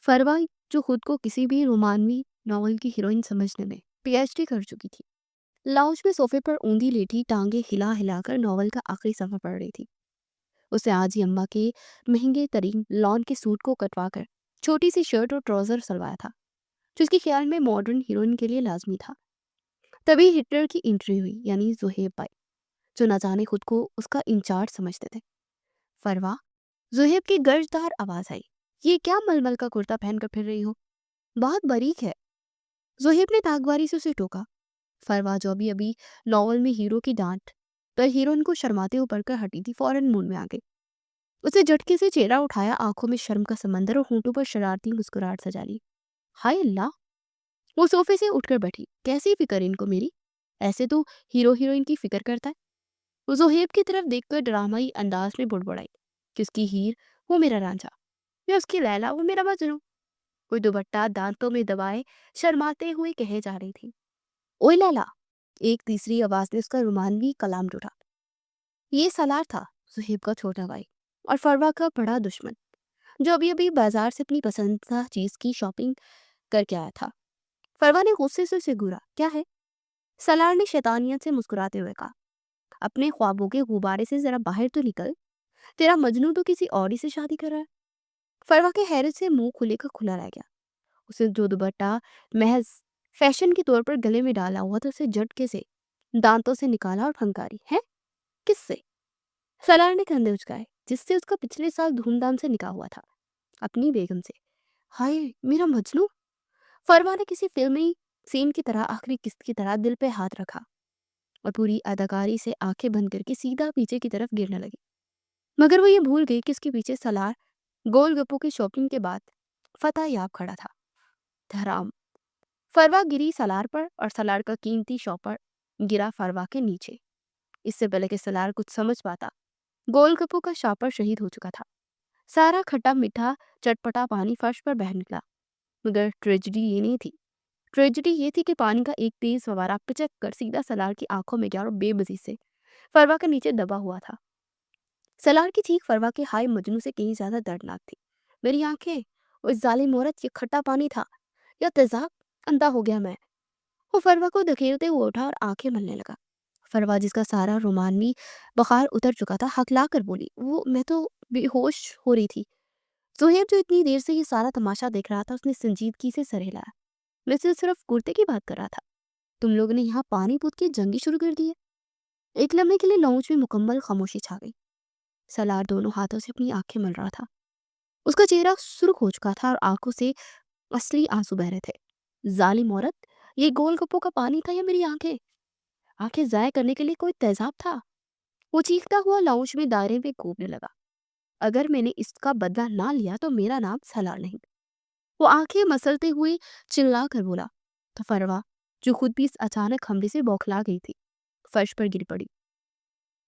फरवा, जो खुद को किसी भी रोमानवी नॉवल की हीरोइन समझने में पीएचडी कर चुकी थी, लाउंज में सोफे पर ऊंधी लेटी टांगे हिला हिलाकर नॉवल का आखिरी सफा पढ़ रही थी। उसे आज ही अम्मा के महंगे तरीन लॉन के सूट को कटवा कर छोटी सी शर्ट और ट्राउजर सलवाया था, जो उसके ख्याल में मॉडर्न हीरोइन के लिए लाजमी था। तभी हिटलर की एंट्री हुई, यानी जुहेब भाई, जो न जाने खुद को उसका इंचार्ज समझते थे। फरवा, जुहेब की गर्जदार आवाज आई, ये क्या मलमल का कुर्ता पहनकर फिर रही हो? बहुत बारीक है। जुहेब ने ताकबारी से उसे टोका। फरवा, जो अभी अभी नॉवल में हीरो की डांट पर हीरोइन को शर्माते ऊपर कर हटी थी, फौरन मूड में आ गई। उसे झटके से चेहरा उठाया, आंखों में शर्म का समंदर और होंठों पर शरारती मुस्कुराहट सजा ली। हाय अल्लाह! वो सोफे से उठकर बैठी। कैसी फिक्र इनको मेरी? ऐसे तो हीरो हीरोइन की फिक्र करता है। वो जोहेब की तरफ देखकर ड्रामाई अंदाज में बुड़बुड़ाई कि उसकी हीर वो मेरा रांझा, या उसकी लैला वो मेरा मजनू। कोई दुपट्टा दांतों में दबाए शर्माते हुए कहे जा रही थी। ओए लैला! एक तीसरी आवाज ने उसका रुमानवी कलाम ढूंढा। ये सलार था, सुहेब का छोटा भाई और फरवा का बड़ा दुश्मन, जो अभी अभी बाजार से अपनी पसंदीदा चीज की शॉपिंग करके आया था। फरवा ने गुस्से से उसे घूरा। क्या है? सलार ने शैतानियत से मुस्कुराते हुए कहा। अपने ख्वाबों के गुब्बारे से जरा बाहर तो निकल। तेरा मजनू तो किसी और ही से शादी कर रहा है। फरवा के हैरत से मुंह खुले का खुला रह गया। उसे जो दुपट्टा महज फैशन के तौर पर गले में डाला हुआ था, उसे झटके से दांतों से निकाला और फंकारी। है? किससे? सलार ने कंधे उचकाए। जिससे उसका पिछले साल धूमधाम से निकाह हुआ था, अपनी बेगम से। हाय, मेरा मजनू! फरवा ने किसी फिल्मी सीन की तरह आखिरी किस्त की तरह दिल पे हाथ रखा और पूरी अदाकारी से आंखें बंद करके सीधा पीछे की तरफ गिरने लगी। मगर वो ये भूल गई कि उसके पीछे सलार गोलगप्पों की शॉपिंग के बाद फतेह याब खड़ा था। धराम! फरवा गिरी सलार पर और सलार का कीमती शॉपर गिरा फरवा के नीचे। इससे पहले कि सलार कुछ समझ पाता, गोलगप्पों का शॉपर शहीद हो चुका था। सारा खट्टा मीठा चटपटा पानी फर्श पर बह निकला। मगर ट्रेजिडी ये नहीं थी। ट्रेजिडी ये थी कि पानी का एक तेज फवारा पिचक कर सीधा सलार की आंखों में गया और बेबसी से फरवा के नीचे दबा हुआ था। सलार की चीख फरवा के हाय मजनू से कहीं ज्यादा दर्दनाक थी। मेरी आंखें! उस जालिम औरत, ये खट्टा पानी था या तेजाब? अंधा हो गया मैं। वो फरवा को धकेलते हुए उठा और आंखें मलने लगा। फरवा, जिसका सारा रोमानवी बुखार उतर चुका था, हकला कर बोली, वो मैं तो बेहोश हो रही थी। जोहेब, जो इतनी देर से ये सारा तमाशा देख रहा था, उसने संजीदगी से सर हिलाया। मैं तो सिर्फ कुर्ते की बात कर रहा था। तुम लोगों ने यहाँ पानी पूछ के जंगी शुरू कर दी है। एक लम्हे के लिए लाउंज में मुकम्मल खामोशी छा गई। सलार दोनों हाथों से अपनी आंखें मल रहा था। उसका चेहरा सुर्ख हो चुका था और आंखों से असली आंसू बह रहे थे। जालिम औरत, ये गोलगप्पों का पानी था या मेरी आंखें? आंखें जाया करने के लिए कोई तेजाब था? वो चीखता हुआ लाउंज में दायरे में घूमने लगा। अगर मैंने इसका बदला ना लिया तो मेरा नाम सलार नहीं। वो आंखें मसलते हुए चिल्ला कर बोला। तो फरवा, जो खुद भी इस अचानक हमले से बौखला गई थी, फर्श पर गिर पड़ी।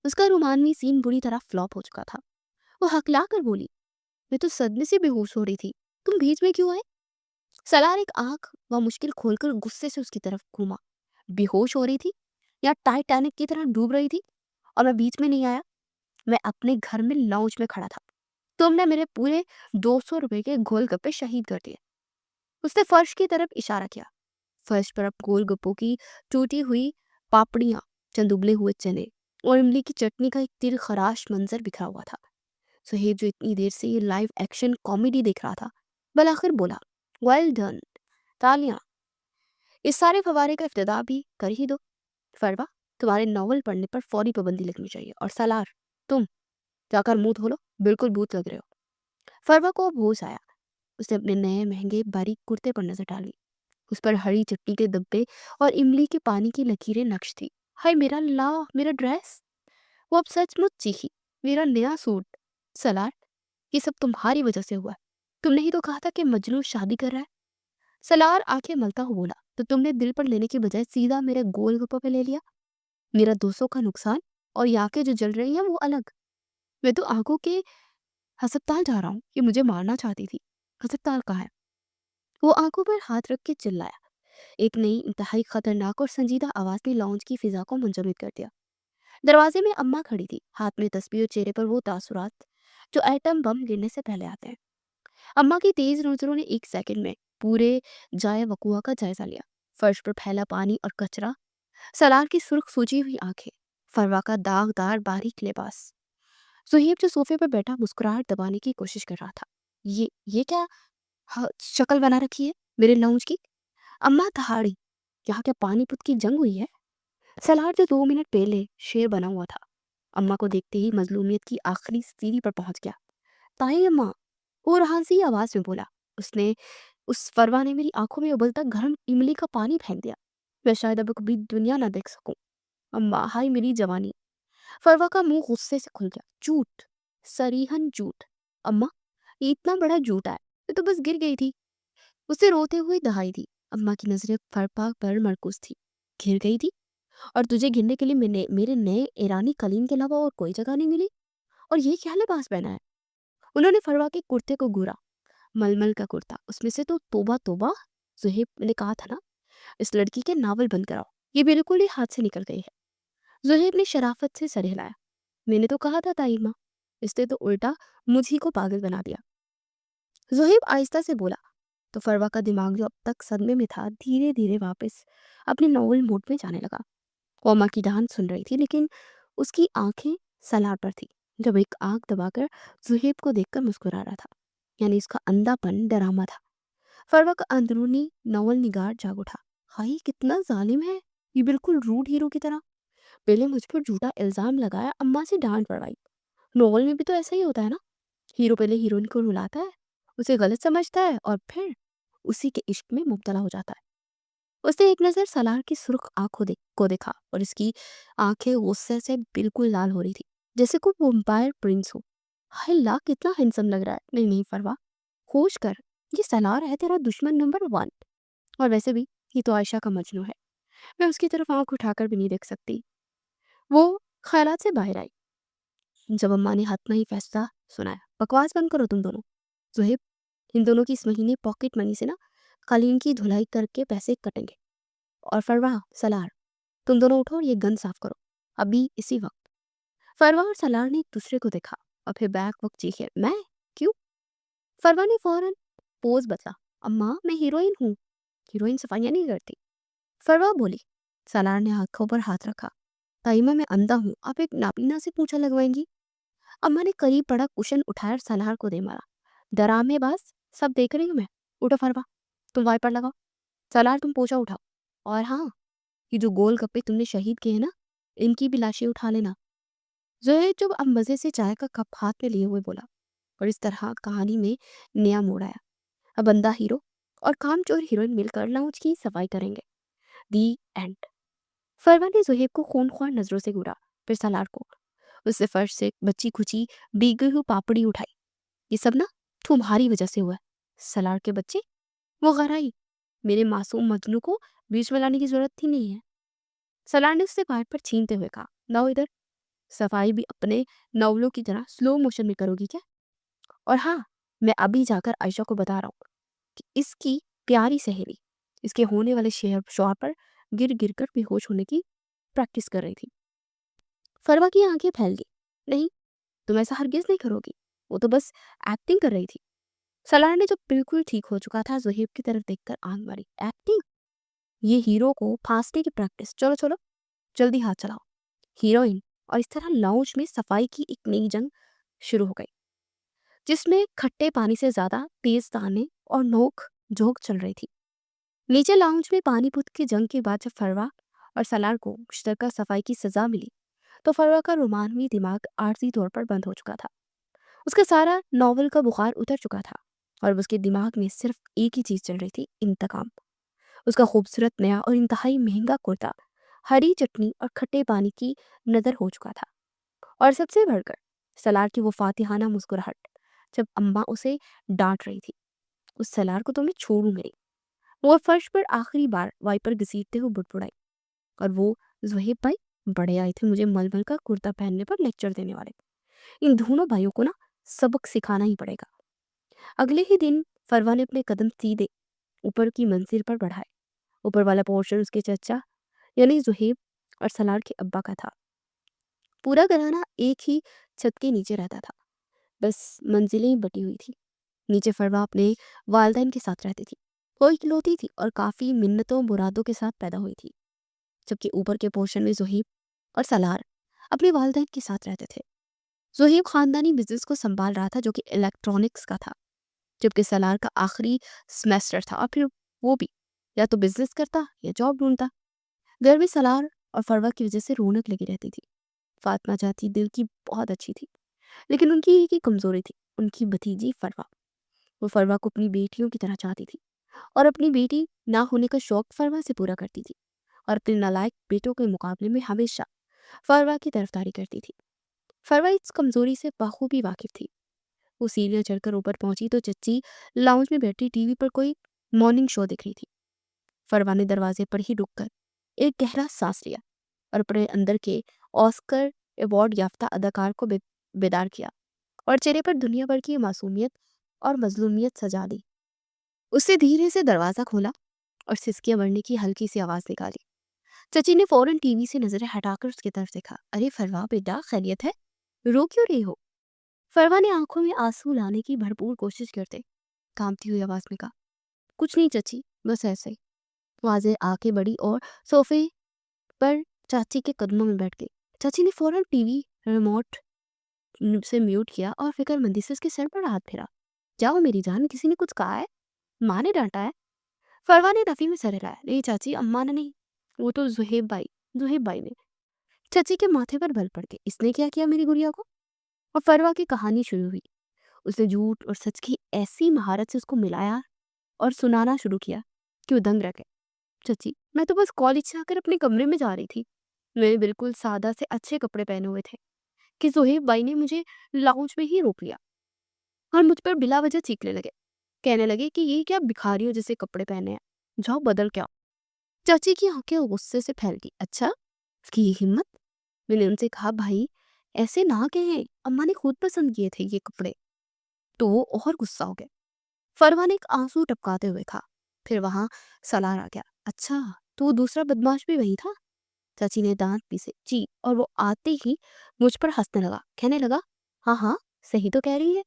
उसका रोमानवी सीन बुरी तरह फ्लॉप हो चुका था। वो हकला कर बोली, मैं तो सदमे से बेहोश हो रही थी। तुम बीच में क्यों आए? सलार एक आंख व मुश्किल खोलकर गुस्से से उसकी तरफ घूमा। बेहोश हो रही थी या टाइटैनिक की तरह डूब रही थी और मैं बीच में नहीं आया? मैं अपने घर में लाउंज में खड़ा था। तुमने मेरे पूरे 200 रुपए के गोलगप्पे शहीद कर दिए। उसने फर्श की तरफ इशारा किया। फर्श पर अब गोलगप्पों की टूटी हुई पापड़ियां, चंद उबले हुए चने और इमली की चटनी का एक तिर खराश मंजर बिखरा हुआ था। सुहेब, जो इतनी देर से ये लाइव एक्शन कॉमेडी देख रहा था, बल आखिर बोला, वेल डन, तालियां। इस सारे फवारे का इफ्तिताह भी कर ही दो। फरवा, तुम्हारे नॉवल पढ़ने पर फौरी पाबंदी लगनी चाहिए। और सलार, तुम जाकर मुंह धो लो, बिल्कुल भूत लग रहे हो। फरवा को अब होश आया। उसने अपने नए महंगे बारीक कुर्ते पर नजर डाली। उस पर हरी चटनी के धब्बे और इमली के पानी की लकीरें नक्श थी। हाय मेरा ला, मेरा ड्रेस! वो अब सचमुच चीखी। मेरा नया सूट! सलार, ये सब तुम्हारी वजह से हुआ है। तुमने ही तो कहा था कि मजनू शादी कर रहा है। सलार आंखें मलता हुआ बोला, तो तुमने दिल पर लेने की बजाय सीधा मेरे गोलगप्पों पे ले लिया। मेरा 200 का नुकसान और ये आंखें जो जल रही हैं वो अलग। मैं तो आंखों के अस्पताल जा रहा हूँ। ये मुझे मारना चाहती थी। अस्पताल कहाँ है? वो आंखों पर हाथ रख के चिल्लाया। एक नई इंतहाई खतरनाक और संजीदा आवाज ने लाउंज की फिजा को मुंजमद कर दिया। दरवाजे में अम्मा खड़ी थी, हाथ में तस्बीह और चेहरे पर वो तासुरात जो एटम बम गिरने से पहले आते हैं। अम्मा की तेज नजरों ने एक सेकंड में पूरे जाए वकुआ का जायजा लिया। फर्श पर फैला पानी और कचरा, सलार की सुर्ख सूजी हुई आंखें, फरवा का दागदार बारीक लिबास। सुहेब जो सोफे पर बैठा मुस्कुराहट दबाने की कोशिश कर रहा था। ये क्या शक्ल बना रखी है मेरे लौंज की? अम्मा दहाड़ी, यहाँ क्या पानीपत की जंग हुई है? सलार जो 2 मिनट पहले शेर बना हुआ था, अम्मा को देखते ही मजलूमियत की आखिरी सीढ़ी पर पहुंच गया। ताई अम्मा, वो रहासी आवाज में बोला। उसने उस फरवा ने मेरी आंखों में उबलता गर्म इमली का पानी फेंक दिया। मैं शायद अब कभी दुनिया ना देख सकूं। अम्मा, हाय मेरी जवानी। फरवा का मुंह गुस्से से खुल गया। झूठ, सरीहन झूठ। अम्मा, ये इतना बड़ा झूठ है, मैं तो बस गिर गई थी। उसे रोते हुए दहाई दी। अम्मा की नजरें फरपा पर मरकूज थी। गिर गई थी? और तुझे गिरने के लिए मेरे नए ईरानी कलीन के अलावा और कोई जगह नहीं मिली? और ये क्या लिबास पहना है? उन्होंने फरवा के कुर्ते को घूरा। मलमल का कुर्ता, उसमें से तो तोबा तोबा। जुहेब ने कहा था ना, इस लड़की के नावल बंद कराओ, ये बिल्कुल ही हाथ से निकल गई है। जुहेब ने शराफत से सर हिलाया। मैंने तो कहा था ताई माँ, इसने तो उल्टा मुझी को पागल बना दिया। जुहेब आहिस्ता से बोला। तो फरवा का दिमाग जो अब तक सदमे में था, धीरे धीरे वापस अपने नॉवल मोड में जाने लगा। वो अम्मा की डांट सुन रही थी, लेकिन उसकी आंखें सलार पर थी। जब एक आंख दबाकर जुहेब को देखकर मुस्कुरा रहा था, यानी इसका अंधापन डरामा था। फरवा का अंदरूनी नवल निगार जाग उठा। हाय कितना जालिम है ये, बिल्कुल रूड हीरो की तरह। पहले मुझ पर झूठा इल्जाम लगाया, अम्मा से डांट पड़वाई। नॉवल में भी तो ऐसा ही होता है ना, हीरो पहले हीरोइन को रुलाता है, उसे गलत समझता है और फिर उसी के इश्क में मुब्तला हो जाता है। उसने एक नजर सलार की सुर्ख आंखों को देखा और इसकी आंखें गुस्से से बिल्कुल लाल हो रही थी, जैसे कोई वम्पायर प्रिंस हो। हाय ला, कितना हैंडसम लग रहा है। नहीं नहीं फरवा, होश कर, ये सलार है तेरा दुश्मन नंबर 1। और वैसे भी ये तो आयशा का मजनू है, मैं उसकी तरफ आंख उठाकर भी नहीं देख सकती। वो ख्यालात से बाहर आई जब अम्मा ने हाथ में ही फैसला सुनाया। बकवास बंद करो तुम दोनों। जुहेब, इन दोनों की इस महीने पॉकेट मनी से ना कालीन की धुलाई करके पैसे कटेंगे। और फरवा, सलार, तुम दोनों उठो और ये गन साफ करो, अभी इसी वक्त। फरवा और सलार ने एक दूसरे को देखा और फिर बैक वक्त चीखे। मैं? क्यों? फरवा ने फौरन पोज बदला। अम्मा, मैं हीरोइन हूँ, हीरोइन सफाइयाँ नहीं करती। फरवा बोली। सलार ने आंखों पर हाथ रखा। ताइमा, मैं अंधा हूँ, आप एक नापीना से पूछा लगवाएंगी? अम्मा ने करीब पड़ा कुशन उठाया और सलार को दे मारा। डरामेबाज, सब देख रही हूँ मैं। उठो फरवा, तुम वाइपर लगाओ। सलार, तुम पोछा उठाओ। और हाँ, ये जो गोल गप्पे तुमने शहीद किए हैं ना, इनकी भी लाशें उठा लेना। जोहेब जो अब मजे से चाय का कप हाथ में लिए हुए बोला। और इस तरह कहानी में नया मोड़ आया। अब बंदा हीरो और कामचोर हीरोइन मिलकर लाउंज की सफाई करेंगे। दी एंड। फरवा ने जोहेब को खूनख्वार नजरों से घूरा, फिर सलार को। उससे फर्श से बच्ची खुची भीगी हुई पापड़ी उठाई। ये सब ना तुम्हारी वजह से हुआ है। सलार के बच्चे, वो गहराई, मेरे मासूम मजनू को बीच में लाने की जरूरत ही नहीं है। सलार ने उससे पाइप पर छीनते हुए कहा। लाओ इधर, सफाई भी अपने नवलों की तरह स्लो मोशन में करोगी क्या? और हाँ, मैं अभी जाकर आयशा को बता रहा हूँ कि इसकी प्यारी सहेली इसके होने वाले शेर शौहर पर गिर गिर कर बेहोश होने की प्रैक्टिस कर रही थी। फरवा की आंखें फैल गई। नहीं, तुम ऐसा हरगिज नहीं करोगी, वो तो बस एक्टिंग कर रही थी। सलार ने जब बिल्कुल ठीक हो चुका था, जुहेब की तरफ देखकर आंख मारी। एक्टिंग? ये हीरो को फांसने की प्रैक्टिस। चलो चलो, जल्दी हाथ चलाओ। हीरोइन। और इस तरह लाउंज में सफाई की एक नई जंग शुरू हो गई, जिसमें खट्टे पानी से ज्यादा तेज ताने और नोक झोंक चल रही थी। नीचे लाउंज में पानीपुत की जंग के बाद जब फरवा और सलार को मुश्तरका सफाई की सजा मिली, तो फरवा का रोमानवी दिमाग आरजी तौर पर बंद हो चुका था। उसका सारा नॉवल का बुखार उतर चुका था और अब उसके दिमाग में सिर्फ एक ही चीज चल रही थी, इंतकाम। उसका खूबसूरत नया और इंतहाई महंगा कुर्ता हरी चटनी और खट्टे पानी की नदर हो चुका था। और सबसे बढ़कर सलार की वो फातिहाना मुस्कुराहट जब अम्मा उसे डांट रही थी। उस सलार को तो मैं छोड़ूंगी नहीं। वो फर्श पर आखिरी बार वाइपर घसीटते हुए बुड़बुड़ाई। और वो ज़ुहैब भाई बड़े आए थे मुझे मलमल का कुर्ता पहनने पर लेक्चर देने वाले। इन दोनों भाइयों को ना सबक सिखाना ही पड़ेगा। अगले ही दिन फरवा ने अपने कदम सीधे ऊपर की मंजिल पर बढ़ाए। ऊपर वाला पोर्शन उसके चचा यानी ज़ुहैब और सलार के अब्बा का था। पूरा घराना एक ही छत के नीचे रहता था, बस मंजिलें बटी हुई थी। नीचे फरवा अपने वालिदैन के साथ रहती थी। वो इकलौती थी और काफ़ी मिन्नतों मुरादों के साथ पैदा हुई थी, जबकि ऊपर के पोर्शन में ज़ुहैब और सलार अपने वालिदैन के साथ रहते थे। ज़ुहैब ख़ानदानी बिजनेस को संभाल रहा था जो कि इलेक्ट्रॉनिक्स का था, जबकि सलार का आखिरी सेमेस्टर था और फिर वो भी या तो बिजनेस करता या जॉब ढूंढता। घर में सलार और फरवा की वजह से रौनक लगी रहती थी। फातिमा चाची दिल की बहुत अच्छी थी, लेकिन उनकी एक ही कमज़ोरी थी, उनकी भतीजी फरवा। वो फरवा को अपनी बेटियों की तरह चाहती थी और अपनी बेटी ना होने का शौक फरवा से पूरा करती थी और अपने नालायक बेटों के मुकाबले में हमेशा फरवा की तरफदारी करती थी। फरवा इस कमज़ोरी से बखूबी वाकिफ थी। वो सीढ़ियाँ चढ़कर ऊपर पहुंची तो चच्ची लाउंज में बैठी टीवी पर कोई मॉर्निंग शो देख रही थी। फरवा ने दरवाजे पर ही रुककर एक गहरा सांस लिया और अपने अंदर के ऑस्कर अवार्ड याफ्ता अदाकार को बेदार किया और चेहरे पर दुनिया भर की मासूमियत और मजलूमियत सजा ली। उससे धीरे से दरवाज़ा खोला और सिसकियां बढ़ने की हल्की सी आवाज़ निकाली। चची ने फौरन टीवी से नजरें हटाकर उसकी तरफ देखा। अरे फरवा बेटा, खैरियत है? रो क्यों रही हो? फरवा ने आंखों में आंसू लाने की भरपूर कोशिश करते कांपती हुई आवाज में कहा, कुछ नहीं चची, बस ऐसे ही। वाजे आके बड़ी और सोफे पर चाची के कदमों में बैठ गई। चाची ने फौरन टीवी रिमोट से म्यूट किया और फिक्रमंदी से उसके सर पर हाथ फेरा। जाओ मेरी जान, किसी ने कुछ कहा है? माँ ने डांटा है? फरवा ने रफी में सर हिलाया। नहीं चाची, अम्मा ने नहीं, वो तो जुहेब भाई ने। चाची के माथे पर बल पड़ गए। इसने क्या किया मेरी गुड़िया को? और फरवा की कहानी शुरू हुई। उसने झूठ और सच की ऐसी महारत से उसको मिलाया और सुनाना शुरू किया कि वो दंग रह गए। चाची, मैं तो बस कॉलेज से आकर अपने कमरे में जा रही थी। मैंने बिल्कुल सादा से अच्छे कपड़े पहने हुए थे कि जुहेब भाई ने मुझे लाउंज में ही रोक लिया और मुझ पर बिला वजह चीखने लगे। कहने लगे कि ये क्या भिखारियों जैसे कपड़े पहने हैं, जाओ बदल के आओ। चाची की आंखें गुस्से से फैल गई। अच्छा, उसकी ये हिम्मत? मैंने उनसे कहा, भाई ऐसे ना कहें, अम्मा ने खुद पसंद किए थे ये कपड़े। तो वो और गुस्सा हो गए। फरवा ने एक आंसू टपकाते हुए कहा। फिर वहां सलार आ गया। अच्छा, तो वो दूसरा बदमाश भी वही था? चाची ने दांत पीसे। जी, और वो आते ही मुझ पर हंसने लगा, कहने लगा, हाँ हाँ सही तो कह रही है,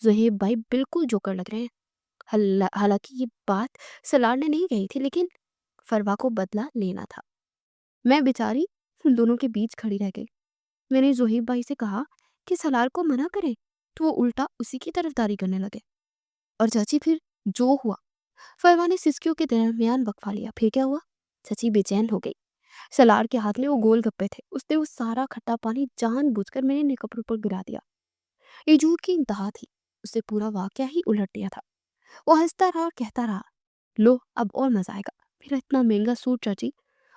जुहेब भाई बिल्कुल जोकर लग रहे हैं। हालांकि ये बात सलार ने नहीं कही थी, लेकिन फरवा को बदला लेना था। मैं बेचारी उन दोनों के बीच खड़ी रह गई। मैंने जुहेब भाई से कहा कि सलार को मना करे, तो वो उल्टा उसी की तरफदारी करने लगे। और चाची फिर जो हुआ। फरवा ने सिसकियों के दरमियान वक्फा लिया। फिर क्या हुआ? चाची बेचैन हो गई। सलार के हाथ में वो गोल गप्पे थे। उसने वो सारा खट्टा पानी जानबूझकर मेरे कपड़ों पर गिरा दिया। ये झूठ की इंतहा थी। उसने पूरा वाकया ही उलट दिया था। वो हंसता रहा और कहता रहा, लो अब और मजा आएगा, मेरा इतना महंगा सूट चाची,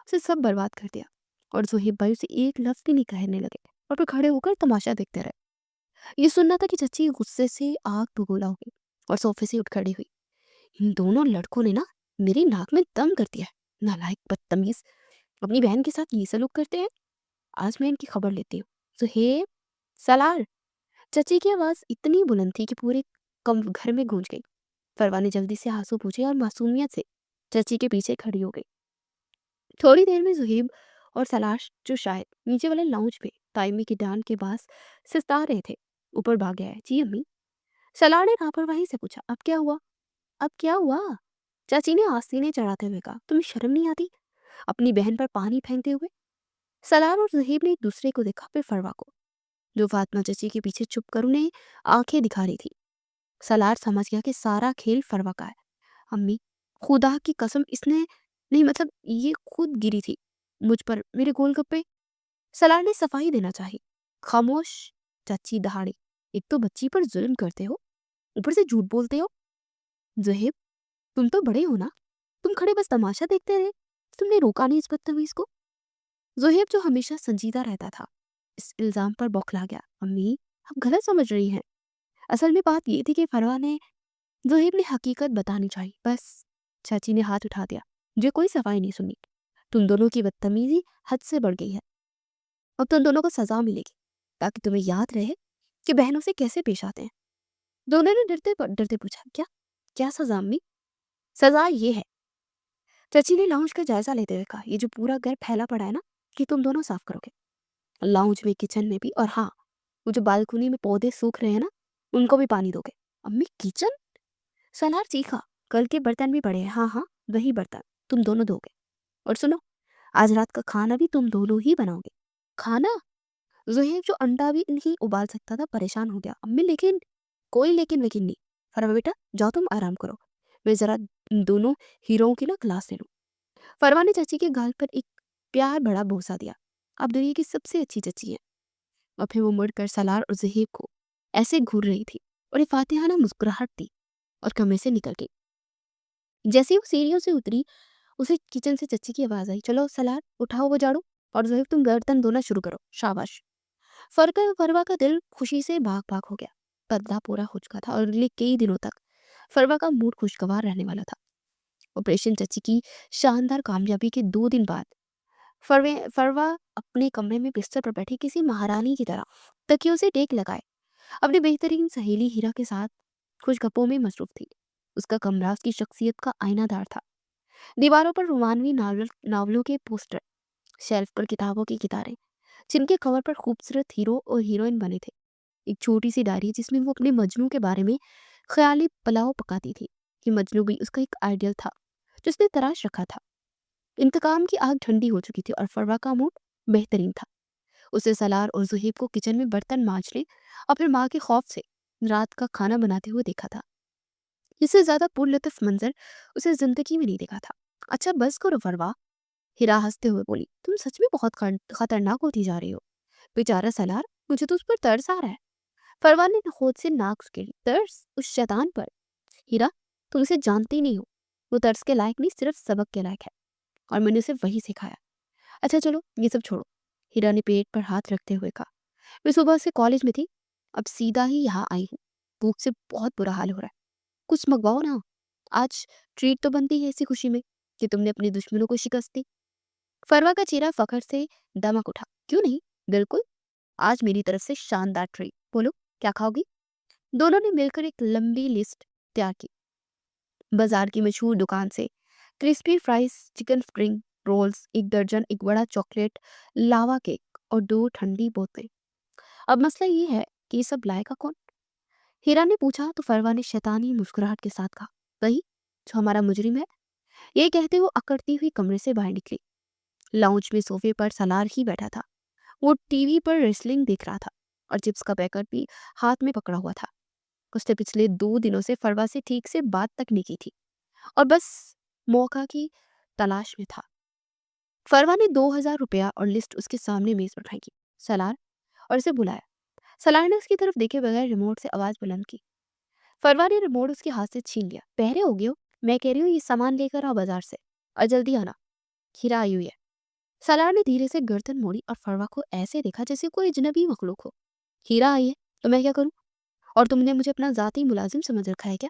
उसे सब बर्बाद कर दिया। और जुहेब भाई उसे एक लफ्ज भी नहीं कहने लगे और फिर खड़े होकर तमाशा देखते रहे। ये सुनना था कि चाची गुस्से से आग बबूला हो गई और सोफे से उठ खड़ी हुई। इन दोनों लड़कों ने ना मेरी नाक में दम कर दिया है। नालायक, बदतमीज, अपनी बहन के साथ ये सलूक करते हैं। आज मैं इनकी खबर लेती हूँ। सुहेब, सलार। चाची की आवाज इतनी बुलंद थी कि पूरे कम घर में गूंज गई। फरवा ने जल्दी से आंसू पूछे और मासूमियत से चाची के पीछे खड़ी हो गई। थोड़ी देर में जुहेब और सलाश, जो शायद नीचे वाले लाउंज पे ताइमी की डांड के पास सिसता रहे थे, ऊपर भाग गया है। जी अम्मी। सलार ने लापरवाही से पूछा, अब क्या हुआ? अब क्या हुआ? चाची ने आस्तीने चढ़ाते हुए कहा, तुम्हें शर्म नहीं आती अपनी बहन पर पानी फेंकते हुए? सलार और जुहेब ने एक दूसरे को देखा, फिर फरवा को, जो फातिमा चाची के पीछे छुप कर उन्हें आंखें दिखा रही थी। सलार समझ गया कि सारा खेल फरवा का है। अम्मी, खुदा की कसम, इसने नहीं, मतलब ये खुद गिरी थी मुझ पर, मेरे गोलगप्पे। सलार ने सफाई देना चाही। खामोश। चाची दहाड़ी। एक तो बच्ची पर जुल्म करते हो, ऊपर से झूठ बोलते हो। जुहेब, तुम तो बड़े हो ना, तुम खड़े बस तमाशा देखते रहे, तुमने रोका नहीं इस बदतमीज को? जुहेब, जो हमेशा संजीदा रहता था, इस इल्जाम पर बौखला गया। अम्मी, आप गलत समझ रही हैं। असल में बात ये थी कि फरवा ने जुहेब ने हकीकत बतानी चाहिए, बस। चाची ने हाथ उठा दिया। मुझे कोई सफाई नहीं सुनी। तुम दोनों की बदतमीजी हद से बढ़ गई है। अब तुम दोनों को सजा मिलेगी, ताकि तुम्हें याद रहे कि बहनों से कैसे पेश आते हैं। दोनों ने डरते डरते पूछा, क्या क्या सजा अम्मी? सजा ये है, चाची ने लाउंज का जायजा लेते हुए कहा, ये जो पूरा घर फैला पड़ा है ना, कि तुम दोनों साफ करोगे, लाउंज में, किचन में भी, और हाँ, वो जो बालकनी में पौधे सूख रहे हैं ना, उनको भी पानी दोगे। अम्मी किचन? सलार चीखा, कल के बर्तन भी पड़े हैं। हाँ हाँ, वही बर्तन तुम दोनों धोगे। और सुनो, आज रात का खाना भी तुम दोनों ही बनाओगे। खाना? ज़ुहैब जो अंडा भी नहीं उबाल सकता था परेशान हो गया। अम्मी लेकिन, कोई लेकिन वेकिन नहीं। फरवा बेटा जाओ तुम आराम करो, मैं ज़रा दोनों हीरोओं की ना क्लास ले लूँ। फरवा ने चाची के गाल पर एक प्यार भरा बोसा दिया। आप दुनिया की सबसे अच्छी चाची हैं। और फिर वो मुड़कर सलार और ज़ुहैब को ऐसे घूर रही थी और ये फातिहा ना मुस्कुराहट दी और कमरे से निकल गई। जैसे ही वो सीढ़ियों से उतरी, उसे किचन से चच्ची की आवाज़ आई, चलो सलार उठाओ वो झाड़ू और ज़ुहैब तुम बर्तन धोना शुरू करो। शाबाश। फरवा का दिल खुशी से भाग भाग हो गया। बदला पूरा हो चुका था और अगले कई दिनों तक फरवा का मूड खुशगवार रहने वाला था। ऑपरेशन चच्ची की शानदार कामयाबी के 2 दिन बाद फरवा अपने कमरे में बिस्तर पर बैठी किसी महारानी की तरह तकियों से टेक लगाए अपनी बेहतरीन सहेली हीरा के साथ खुश गप्पों में मसरूफ थी। उसका कमरा उसकी शख्सियत का आईनादार था। दीवारों पर रोमानवी नावलों के पोस्टर, शेल्फ पर किताबों की किताबें जिनके कवर पर खूबसूरत हीरो और हीरोइन बने थे, एक छोटी सी डायरी जिसमें वो अपने मजनू के बारे में ख्याली पुलाव पकाती थी कि मजनू भी उसका एक आइडियल था जो उसने तराश रखा था। इंतकाम की आग ठंडी हो चुकी थी और फरवा का मूड बेहतरीन था। उसे सलार और ज़ुहैब को किचन में बर्तन मांजने और फिर माँ के खौफ से रात का खाना बनाते हुए देखा था। इससे ज्यादा पुरलतफ मंजर उसे जिंदगी में नहीं देखा था। अच्छा बस करो फरवा, हीरा हंसते हुए बोली, तुम सच में बहुत खतरनाक होती जा रही हो। बेचारा सलार, मुझे तो उस पर तरस आ रहा है। फरवा ने खुद से नाक उकेड़ी, तरस उस शैतान पर? हीरा, तुम उसे जानती ही नहीं हो। वो तरस के लायक नहीं, सिर्फ सबक के लायक है और मैंने उसे वही सिखाया। अच्छा चलो ये सब छोड़ो, हीरा ने पेट पर हाथ रखते हुए कहा। मैं सुबह से कॉलेज में थी, अब सीधा ही यहाँ आई हूँ। भूख से बहुत बुरा हाल हो रहा है, कुछ मंगवाओ ना। आज ट्रीट तो बनती है इसी खुशी में कि तुमने अपने दुश्मनों को शिकस्त दी। फरवा का चेहरा फखर से दमक उठा। क्यों नहीं, बिल्कुल, आज मेरी तरफ से शानदार ट्रीट। बोलो क्या खाओगी? दोनों ने मिलकर एक लंबी लिस्ट तैयार की। बाजार की मशहूर दुकान से crispy fries, chicken spring rolls, 1 दर्जन एक बड़ा चॉकलेट लावा केक और 2 ठंडी बोतलें। अब मसला ये है कि ये सब लाएगा कौन? हीरा ने पूछा तो फरवा ने शैतानी मुस्कुराहट के साथ कहा, वही जो हमारा मुजरिम है। ये कहते वो अकड़ती हुई कमरे से बाहर निकली। लाउंज में सोफे पर सलार ही बैठा था। वो टीवी पर रेसलिंग देख रहा था और चिप्स का पैकेट भी हाथ में पकड़ा हुआ था। उसने पिछले 2 दिनों से फरवा से ठीक से बात तक नहीं की थी और बस मौका की तलाश में था। फरवा ने 2,000 रुपया और लिस्ट उसके सामने मेज पर फेंकी। सलार, और उसे बुलाया। सलार ने उसकी तरफ देखे बगैर रिमोट से आवाज बुलंद की। फरवा ने रिमोट उसके हाथ से छीन लिया। बहरे हो गए हो? मैं कह रही हूँ ये सामान लेकर आओ बाजार से और जल्दी आना। हीरा आई हुई है। सलार ने धीरे से गर्दन मोड़ी और फरवा को ऐसे देखा जैसे कोई अजनबी मखलूक हो। हीरा आई है तो मैं क्या करूं? और तुमने मुझे अपना जाती मुलाजिम समझ रखा है क्या?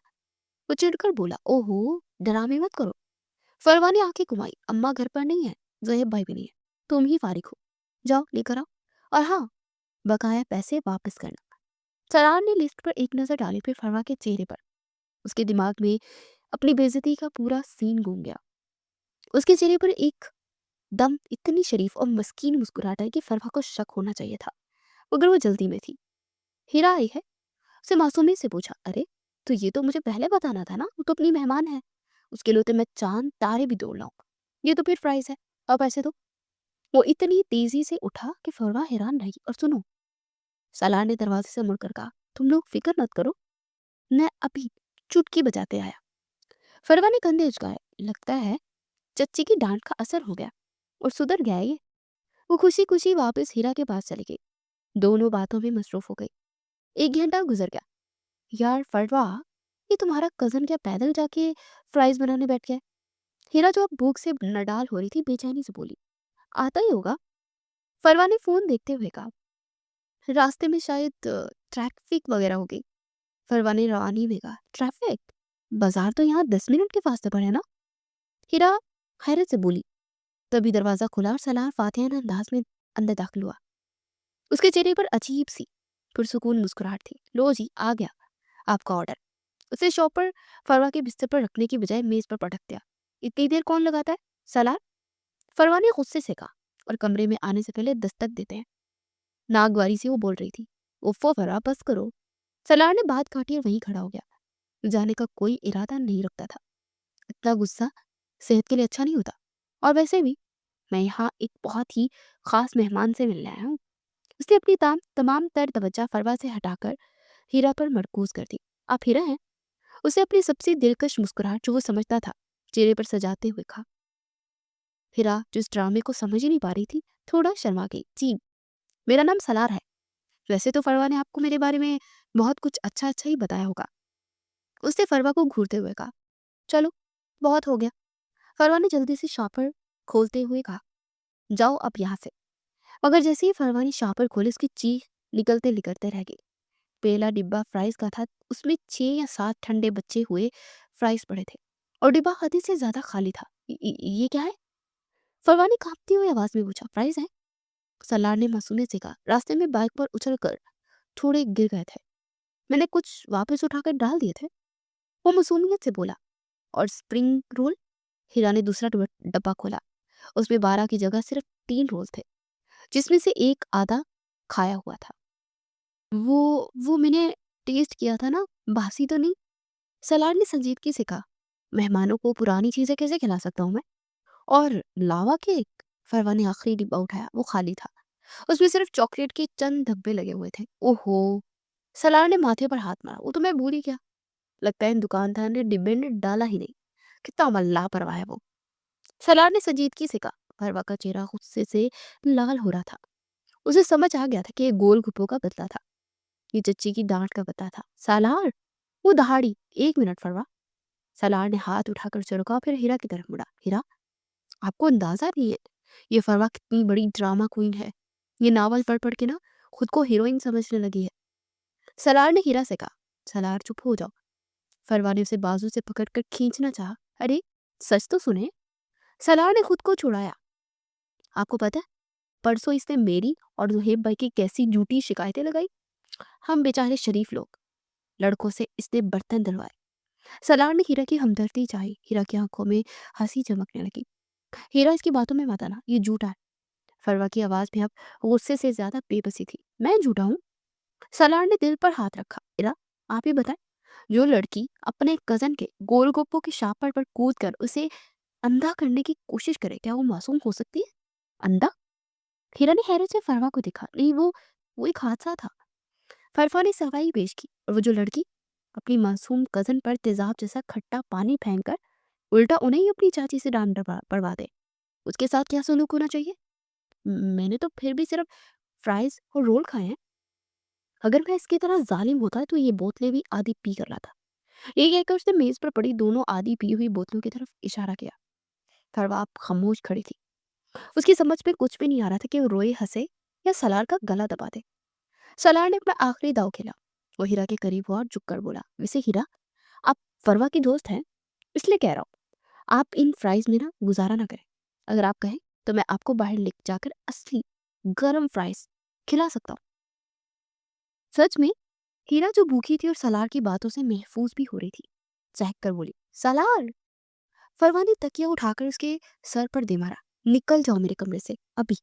वो चिढ़कर बोला। ओहो, डरामे मत करो। फरवा ने आंखें घुमाई। अम्मा घर पर नहीं है, ज़ोहैब भाई भी नहीं है, तुम ही फारिग हो। जाओ लेकर आओ, और हाँ, बकाया पैसे वापस करना। सलार ने लिस्ट पर एक नजर डाली, फिर फरवा के चेहरे पर। उसके दिमाग में अपनी बेइज्जती का पूरा सीन घूम गया। उसके चेहरे पर एक दम इतनी शरीफ और मस्कीन मुस्कुराहट है कि फरवा को शक होना चाहिए था, मगर वो जल्दी में थी। हीरा आई है? उसे मासूमी से पूछा। अरे तो ये तो मुझे पहले बताना था ना, वो तो अपनी मेहमान है, उसके लिए तो मैं चांद तारे भी दौड़ लाऊंगा। ये तो फिर प्राइस है, अब पैसे दो। वो इतनी तेजी से उठा कि फरवा हैरान रही। और सुनो, सलार ने दरवाजे से मुड़कर कहा, तुम लोग फिक्र मत करो, मैं अभी चुटकी बजाते आया। फरवा ने कंधे उचकाए। लगता है चच्ची की डांट का असर हो गया और सुधर गया ये। वो खुशी खुशी वापस हीरा के पास चली गई। दोनों बातों में मसरूफ हो गई। 1 घंटा गुजर गया। यार फरवा, ये तुम्हारा कजन क्या पैदल जाके फ्राइज बनाने बैठ गया है? हीरा जो अब भूख से नडाल हो रही थी बेचैनी से बोली। आता ही होगा, फरवा ने फोन देखते हुए कहा। रास्ते में शायद ट्रैफिक वगैरह हो गई। फरवा ने रवानी में कहा। ट्रैफिक? बाजार तो यहाँ 10 मिनट के फासले पर है ना। हीरा हैरत से बोली। तभी दरवाजा खुला और सलार फातिहाना अंदाज में अंदर दाखिल हुआ। उसके चेहरे पर अजीब सी पुरसुकून मुस्कुराहट थी। लो जी आ गया आपका ऑर्डर। उसे शॉप पर फरवा के बिस्तर पर रखने की बजाय मेज पर पटक दिया। इतनी देर कौन लगाता है सलार? फरवा ने गुस्से से कहा और कमरे में आने से पहले दस्तक देते हैं। नागवारी से वो बोल रही थी। उफ़ो फरवा बस करो, सलार ने बात काटी और वहीं खड़ा हो गया। जाने का कोई इरादा नहीं रखता था। इतना गुस्सा सेहत के लिए अच्छा नहीं होता। और वैसे भी मैं यहाँ एक बहुत ही खास मेहमान से मिलने आया हूँ। उसने अपनी तमाम तर तवज्जो फरवा से हटाकर हीरा पर मरकूज कर दी। आप हीरा हैं? उसे अपनी सबसे दिलकश मुस्कुराहट जो वो समझता था चेहरे पर सजाते हुए कहा। हीरा जो इस ड्रामे को समझ ही नहीं पा रही थी, थोड़ा शर्मा गई। जी, मेरा नाम सलार है। वैसे तो फरवा ने आपको मेरे बारे में बहुत कुछ अच्छा अच्छा ही बताया होगा। उसने फरवा को घूरते हुए कहा। चलो, बहुत हो गया। फरवा ने जल्दी से शॉपर खोलते हुए कहा, जाओ अब यहाँ से। मगर जैसे ही फरवा ने शॉपर खोले, उसकी चीख निकलते निकलते रह गई। पहला डिब्बा फ्राइज का था। उसमें 6 या 7 ठंडे बचे हुए फ्राइज पड़े थे और डिब्बा हद से ज्यादा खाली था। ये क्या है? फरवा ने कांपती हुई आवाज में पूछा। फ्राइज है, सलार ने मासूमियत से कहा। रास्ते में बाइक पर उछलकर थोड़े गिर गए थे, मैंने कुछ वापस उठाकर डाल दिए थे, वो मासूमियत से बोला। और स्प्रिंग रोल? हीरा ने दूसरा डब्बा खोला। उसमें 12 की जगह सिर्फ 3 रोल थे, जिसमें से एक आधा खाया हुआ था। वो मैंने टेस्ट किया था ना, बासी तो नहीं? सलार ने संजीदगी से कहा। मेहमानों को पुरानी चीजें कैसे खिला सकता हूँ मैं? और लावा केक? फरवा ने आखिरी डिब्बा उठाया। वो खाली था। उसमें सिर्फ चॉकलेट के चंद धब्बे लगे हुए थे। ओहो! सलार ने माथे पर हाथ मारा। वो तो मैं भूल ही गया। लगता है इन दुकानदार ने डिब्बे में डाला ही नहीं। कितना अमल लापरवाह है वो। सलार ने संजीदगी से कहा। फरवा का चेहरा गुस्से से लाल हो रहा था। उसे समझ आ गया था कि ये गोल गुप्पो का बदला था, ये चच्ची की डांट का बदला था। सालार, वो दहाड़ी। 1 मिनट फरवा। सलार ने हाथ उठाकर चुरका, फिर हीरा की तरफ मुड़ा। हीरा, आपको अंदाजा नहीं है ये फरवा कितनी बड़ी ड्रामा क्वीन है। ये नावल पढ़ पढ़ के ना खुद को हीरोइन समझने लगी है। सलार ने हीरा से कहा। सलार, चुप हो जाओ। फरवा ने उसे बाजू से पकड़कर खींचना चाहा। अरे सच तो सुने। सलार ने खुद को छुड़ाया। आपको पता है परसों इसने मेरी और जुहेब भाई की कैसी झूठी शिकायतें लगाई। हम बेचारे शरीफ लोग, लड़कों से इसने बर्तन धुलवाए। सलार ने हीरा की हमदर्दी चाही। हीरा की आंखों में हंसी चमकने लगी। हीरा, इसकी बातों में मत आना, ये झूठा है। फरवा की आवाज में अब गुस्से से ज्यादा बेबसी थी। मैं झूठा हूँ? सलार ने दिल पर हाथ रखा। हीरा, आप ही बताएं, जो लड़की अपने कजन के गोलगप्पों की शापर पर कूद कर उसे अंधा करने की कोशिश करे, क्या वो मासूम हो सकती है? अंधा? हीरा ने हैरत से फरवा को देखा। नहीं, वो एक हादसा था। फरवा ने सफाई पेश की। और वो जो लड़की अपनी मासूम कजन पर तेजाब जैसा खट्टा पानी फेंक कर उल्टा उन्हें ही अपनी चाची से डांट पड़वा दे, उसके साथ क्या सलूक होना चाहिए? मैंने तो फिर भी सिर्फ फ्राइज और रोल खाए हैं। अगर मैं इसकी तरह जालिम होता तो ये बोतलें भी आधी पी कर रहा था। ये कहकर उसने मेज पर पड़ी दोनों आधी पी हुई बोतलों की तरफ इशारा किया। फरवा आप खामोश खड़ी थी। उसकी समझ में कुछ भी नहीं आ रहा था कि वो रोए, हंसे या सलार का गला दबा दे। सलार ने अपना आखिरी दाव खेला। वो हीरा के करीब हुआ और झुककर बोला। वैसे हीरा, आप फरवा की दोस्त हैं, इसलिए कह रहा हूँ आप इन फ्राइज में ना गुजारा ना करें। अगर आप कहें तो मैं आपको बाहर ले जाकर असली गरम फ्राइज खिला सकता हूँ। सच में हीरा जो भूखी थी और सलार की बातों से महफूज भी हो रही थी, चहक कर बोली। सलार! फरवा ने तकिया उठाकर उसके सर पर दे मारा। निकल जाओ मेरे कमरे से अभी,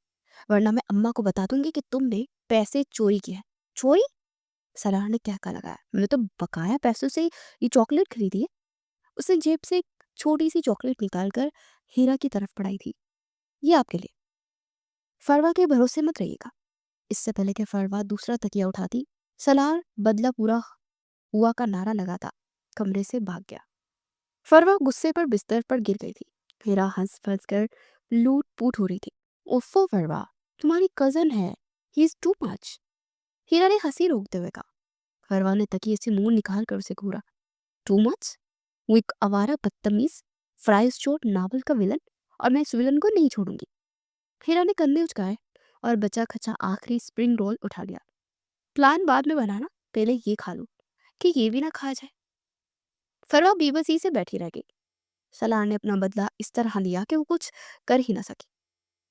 वरना मैं अम्मा को बता दूंगी कि तुमने पैसे चोरी किए हैं। चोरी? सलार ने कहका लगाया। मैंने तो बकाया पैसों से ये चॉकलेट खरीदी है। उसने जेब से एक छोटी सी चॉकलेट निकालकर हीरा की तरफ बढ़ाई थी। ये आपके लिए। फरवा के भरोसे मत रहिएगा। इससे पहले कि फरवा दूसरा तकिया उठाती, सलार बदला पूरा हुआ का नारा लगाता कमरे से भाग गया। फरवा गुस्से पर बिस्तर पर गिर गई थी। हीरा हंस फंस कर लूट पूट हो रही थी। ओफो फरवा, तुम्हारी कजन है, ही इज टू मच। हीरा ने हंसी रोकते हुए कहा। फरवा ने तकिए से मुंह निकाल कर उसे घूरा। Too much? वो एक आवारा बदतमीज फ्राइज चोट नावल का विलन, और मैं इस विलन को नहीं छोड़ूंगी। हीरा ने कंधे उचकाए और बचा खचा आखिरी स्प्रिंग रोल उठा लिया। प्लान बाद में बनाना, पहले ये खा लो कि ये भी ना खा जाए। फरवा बेबसी से बैठी रह गई। सलार ने अपना बदला इस तरह लिया कि वो कुछ कर ही ना सकी।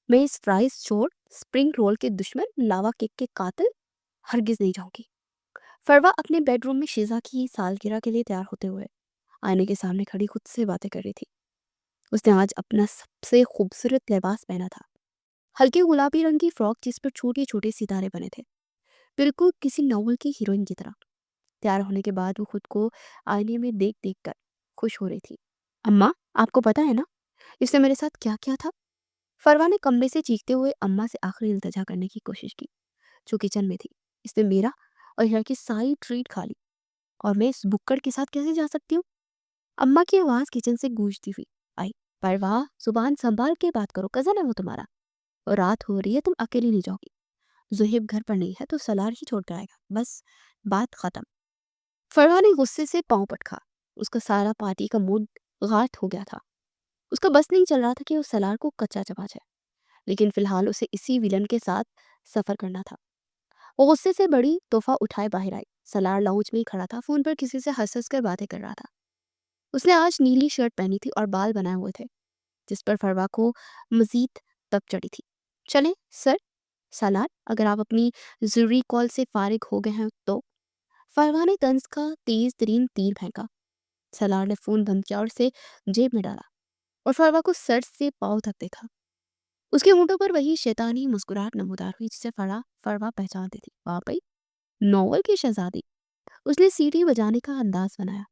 मैं इस फ्राइज चोर स्प्रिंग रोल के दुश्मन लावा केक के कातिल हरगिज नहीं जाऊंगी। फरवा अपने बेडरूम में शीजा की सालगिरह के लिए तैयार होते हुए आईने के सामने खड़ी खुद से बातें कर रही थी। उसने आज अपना सबसे खूबसूरत लिबास पहना था। हल्के गुलाबी रंग की फ्रॉक जिस पर छोटे छोटे सितारे बने थे, बिल्कुल किसी नॉवल की हीरोइन की तरह। तैयार होने के बाद वो खुद को आईने में देख देख कर खुश हो रही थी। अम्मा, आपको पता है ना इसने मेरे साथ क्या किया था? फरवा ने कमरे से चीखते हुए अम्मा से आखिरी इल्तिजा करने की कोशिश की, जो किचन में थी। इसने मेरा और घर की सारी ट्रीट खा ली और मैं इस बुक्कड़ के साथ कैसे जा सकती हूँ? अम्मा की आवाज किचन से गूंजती हुई आई। परवाह, जुबान संभाल के बात करो, कजन है वो तुम्हारा। और रात हो रही है, तुम अकेली नहीं जाओगी। जुहेब घर पर नहीं है तो सलार ही छोड़ कर आएगा, बस बात खत्म। फरवा ने गुस्से से पांव पटका। उसका सारा पार्टी का मूड गायब हो गया था। उसका बस नहीं चल रहा था कि वो सलार को कच्चा चबा जाए, लेकिन फिलहाल उसे इसी विलन के साथ सफर करना था। वो गुस्से से बड़ी तोहफा उठाए बाहर आई। सलार लाउंज में ही खड़ा था, फोन पर किसी से हंस हंस कर बातें कर रहा था। उसने आज नीली शर्ट पहनी थी और बाल बनाए हुए थे, जिस पर फरवा को मजीद तप चढ़ी थी। चले सर। सलार, अगर आप अपनी जरूरी कॉल से फारिग हो गए हैं तो। फरवा ने तंज का तेज तरीन तीर फेंका। सलार ने फोन बंद किया और उसे जेब में डाला और फरवा को सर से पांव तक देखा। उसके होंठों पर वही शैतानी मुस्कुराहट नमूदार हुई जिसे फरवा पहचानती थी। वाकई नॉवल की शहजादी। उसने सीटी बजाने का अंदाज बनाया।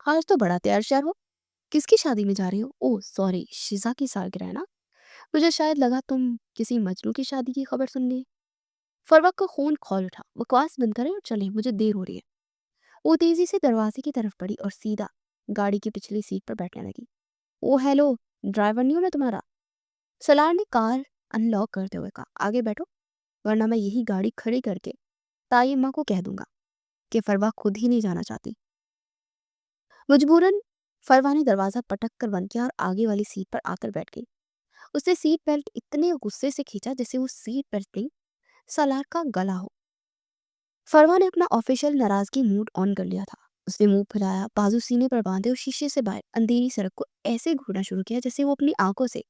आज तो बड़ा तैयार श्यार हो। किसकी शादी में जा रही हो? ओह सॉरी, शिजा की सालगिरह है ना। मुझे शायद लगा तुम किसी मजनू की शादी की खबर सुनने। फरवा का खून खौल उठा। बकवास बंद करें और चलें, मुझे देर हो रही है। वो तेजी से दरवाजे की तरफ बढ़ी और सीधा गाड़ी की पिछली सीट पर बैठने लगी। ओ हेलो, ड्राइवर नहीं हो ना तुम्हारा? सलार ने कार अनलॉक करते हुए कहा, आगे बैठो, वरना मैं यही गाड़ी खड़ी करके ताई अम्मा को कह दूंगा कि फरवा खुद ही नहीं जाना चाहती। मजबूरन फरवा ने दरवाजा पटक कर बंद किया और आगे वाली सीट पर आकर बैठ गई। उसने सीट बेल्ट इतने गुस्से से खींचा जैसे वो सीट बेल्ट नहीं, सलार का गला हो। फरवा ने अपना ऑफिशियल नाराजगी मूड ऑन कर लिया था। उसने मुंह फुलाया, बाजू सीने पर बांधे और शीशे से बाहर अंधेरी सड़क को ऐसे घूरना शुरू किया जैसे वो अपनी आंखों से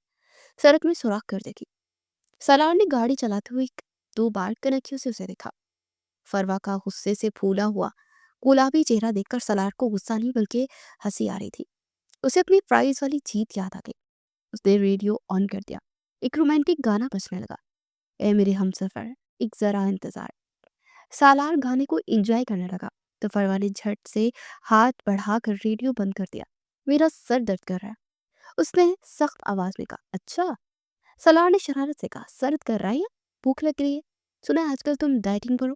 सड़क में सुराख कर देगी। सलार ने गाड़ी चलाते हुए दो बार कनखियों से उसे देखा। फरवा का गुस्से से फूला हुआ गुलाबी चेहरा देखकर सलार को गुस्सा नहीं बल्कि हंसी आ रही थी। उसे अपनी प्राइज वाली जीत याद आ गई। उसने रेडियो ऑन कर दिया। एक रोमांटिक गाना बजने लगा। ए मेरे हमसफर, एक जरा इंतजार। सालार गाने को एंजॉय करने लगा तो फरवा ने झट से हाथ बढ़ाकर रेडियो बंद कर दिया। मेरा सर दर्द कर रहा है, उसने सख्त आवाज में कहा। अच्छा, सलार ने शरारत से कहा, सर कर रहा है या भूख लग रही है? सुना है आजकल तुम डाइटिंग करो,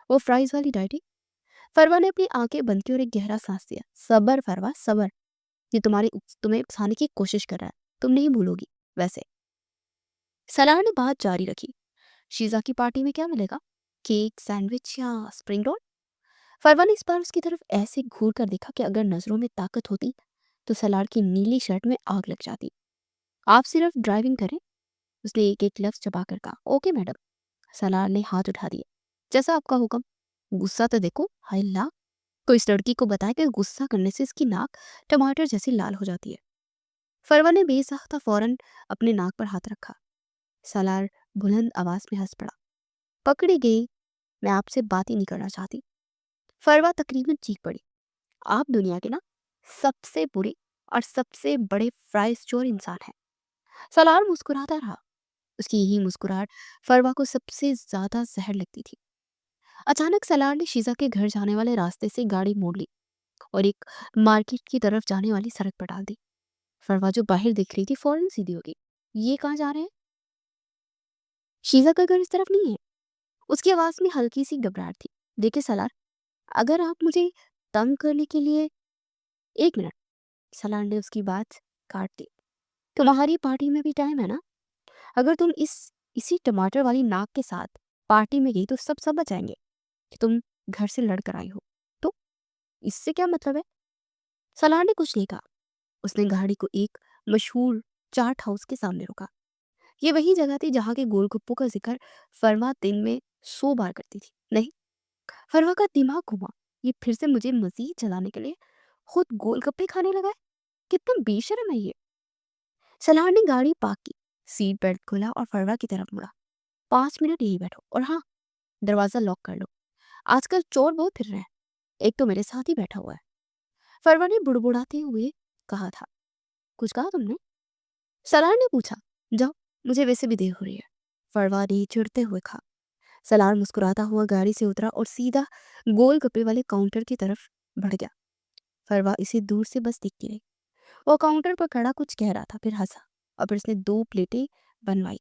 वो फ्राइज वाली डाइटिंग। फरवा ने अपनी आंखें बंद की और एक गहरा सांस लिया। सबर फरवा, सबर। ये तुम्हें उकसाने की कोशिश कर रहा है, तुम नहीं भूलोगी। वैसे सलार ने बात जारी रखी, शीजा की पार्टी में क्या मिलेगा? केक, सैंडविच या स्प्रिंग रोल? फरवा ने इस बार उसकी तरफ ऐसे घूर कर देखा कि अगर नजरों में ताकत होती तो सलार की नीली शर्ट में आग लग जाती। आप सिर्फ ड्राइविंग करें, उसने एक एक लफ्ज चबा कर कहा। Okay madam. सलार ने हाथ उठा दिए। जैसा आपका हुक्म। गुस्सा तो देखो, हाय ला। तो इस लड़की को बताया कि गुस्सा करने से इसकी नाक टमाटर जैसी लाल हो जाती है। फरवा ने बेसाख्ता फौरन अपने नाक पर हाथ रखा। सलार बुलंद आवाज में हंस पड़ा। पकड़ी गई, मैं आपसे बात ही नहीं करना चाहती। फरवा तकरीबन चीख पड़ी। आप दुनिया के ना सबसे बुरे और सबसे बड़े फ्राइज चोर इंसान हैं। सलार मुस्कुराता रहा। उसकी यही मुस्कुराहट फरवा को सबसे ज्यादा जहर लगती थी। अचानक सलार ने शीजा के घर जाने वाले रास्ते से गाड़ी मोड़ ली और एक मार्केट की तरफ जाने वाली सड़क पर डाल दी। फरवा जो बाहर दिख रही थी फौरन सीधी होगी। ये कहाँ जा रहे हैं? शीजा का घर इस तरफ नहीं है। उसकी आवाज में हल्की सी घबराहट थी। देखिए सलार, अगर आप मुझे तंग करने के लिए। एक मिनट, सलार ने उसकी बात काट दी। तुम्हारी पार्टी में भी टाइम है ना? अगर तुम इसी टमाटर वाली नाक के साथ पार्टी में गई तो सब समझ जाएंगे कि तुम घर से लड़कर आई हो। तो इससे क्या मतलब है? सलार ने कुछ नहीं कहा। उसने गाड़ी को एक मशहूर चाट हाउस के सामने रोका। ये वही जगह थी जहाँ के गोलगप्पों का जिक्र फरमा दिन में 100 बार करती थी। नहीं, फरवा का दिमाग घुमा। ये फिर से मुझे मजीद चलाने के लिए खुद गोलगप्पे खाने लगा है। कितना बेशर्म है ये। सलार ने गाड़ी पार्क की, सीट बेल्ट खोला और फरवा की तरफ मुड़ा। 5 मिनट यही बैठो और हाँ, दरवाजा लॉक कर लो। आजकल चोर बहुत फिर रहे हैं, एक तो मेरे साथ ही बैठा हुआ है। फरवा ने बुड़बुड़ाते हुए कहा था। कुछ कहा तुमने? सलार ने पूछा। जाओ, मुझे वैसे भी देर हो रही है। फरवा ने चिढ़ते हुए कहा। سلار مسکراتا ہوا گاڑی سے اترا اور سیدھا گول گپے والے کاؤنٹر کی طرف بڑھ گیا۔ فروا اسے دور سے بس دیکھتی رہی۔ وہ کاؤنٹر پر کھڑا کچھ کہہ رہا تھا، پھر ہنسا اور پھر اس نے 2 پلیٹیں بنوائی۔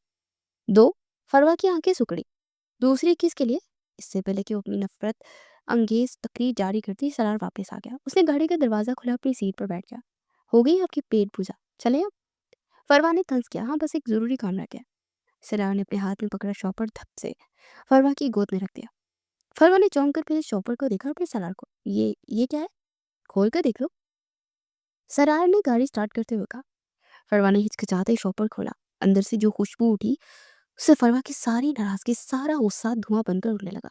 2؟ فروا کی آنکھیں سکڑی۔ دوسری کس کے لیے؟ اس سے پہلے کہ وہ اپنی نفرت انگیز تقریر جاری کرتی، سرار واپس آ گیا۔ اس نے گاڑی کا دروازہ کھلا، اپنی سیٹ پر بیٹھ گیا۔ ہو گئی آپ کی پیٹ پوجا، چلیں اب؟ فروا نے طنز کیا، ہاں بس ایک ضروری کام رہ گیا۔ سرار نے اپنے ہاتھ میں پکڑا شاپر دھپ سے فروا کی گود میں رکھ دیا۔ فروا نے چونک کر پہلے شاپر کو دیکھا اور پھر سرار کو۔ یہ کیا ہے؟ کھول کر دیکھ لو، سرار نے گاڑی سٹارٹ کرتے ہوئے کہا۔ فروا نے ہچکچاتے شاپر کھولا۔ اندر سے جو خوشبو اٹھی اس سے فروا کی ساری ناراضگی، سارا غصہ دھواں بن کر اڑنے لگا۔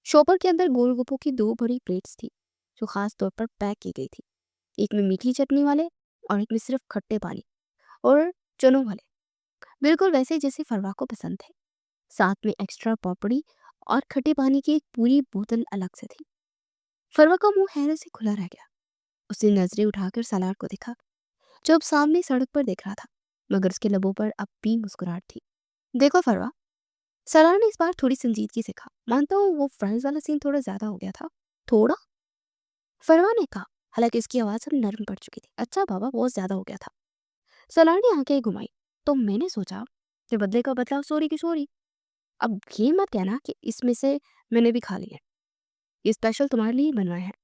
شاپر کے اندر گول گپوں کی 2 بڑی پلیٹس تھی جو خاص طور پر پیک کی گئی تھی۔ ایک میں میٹھی چٹنی والے اور ایک میں صرف کھٹے پانی اور چنوں والے، بالکل ویسے جیسے فروا کو پسند تھے۔ ساتھ میں ایکسٹرا پاپڑی اور کھٹے پانی کی ایک پوری بوتل الگ سے تھی۔ فروا کا منہ حیرت سے کھلا رہ گیا۔ اس نے نظریں اٹھا کر سالار کو دیکھا جو اب سامنے سڑک پر دیکھ رہا تھا، مگر اس کے لبوں پر اب بھی مسکراہٹ تھی۔ دیکھو فروا، سالار نے اس بار تھوڑی سنجیدگی سے کہا، مانتا ہوں وہ فرائض والا سین تھوڑا زیادہ ہو گیا تھا۔ تھوڑا؟ فروا نے کہا، حالانکہ اس کی آواز اب نرم پڑ چکی تھی۔ اچھا بابا، بہت زیادہ ہو گیا تھا۔ سالار نے آنکھیں گھمائی، تو میں نے سوچا کہ بدلے کا بدلہ، سوری کی سوری۔ اب یہ مت کہنا کہ اس میں سے میں نے بھی کھا لی ہے، یہ اسپیشل تمہارے لیے بنوائے ہیں۔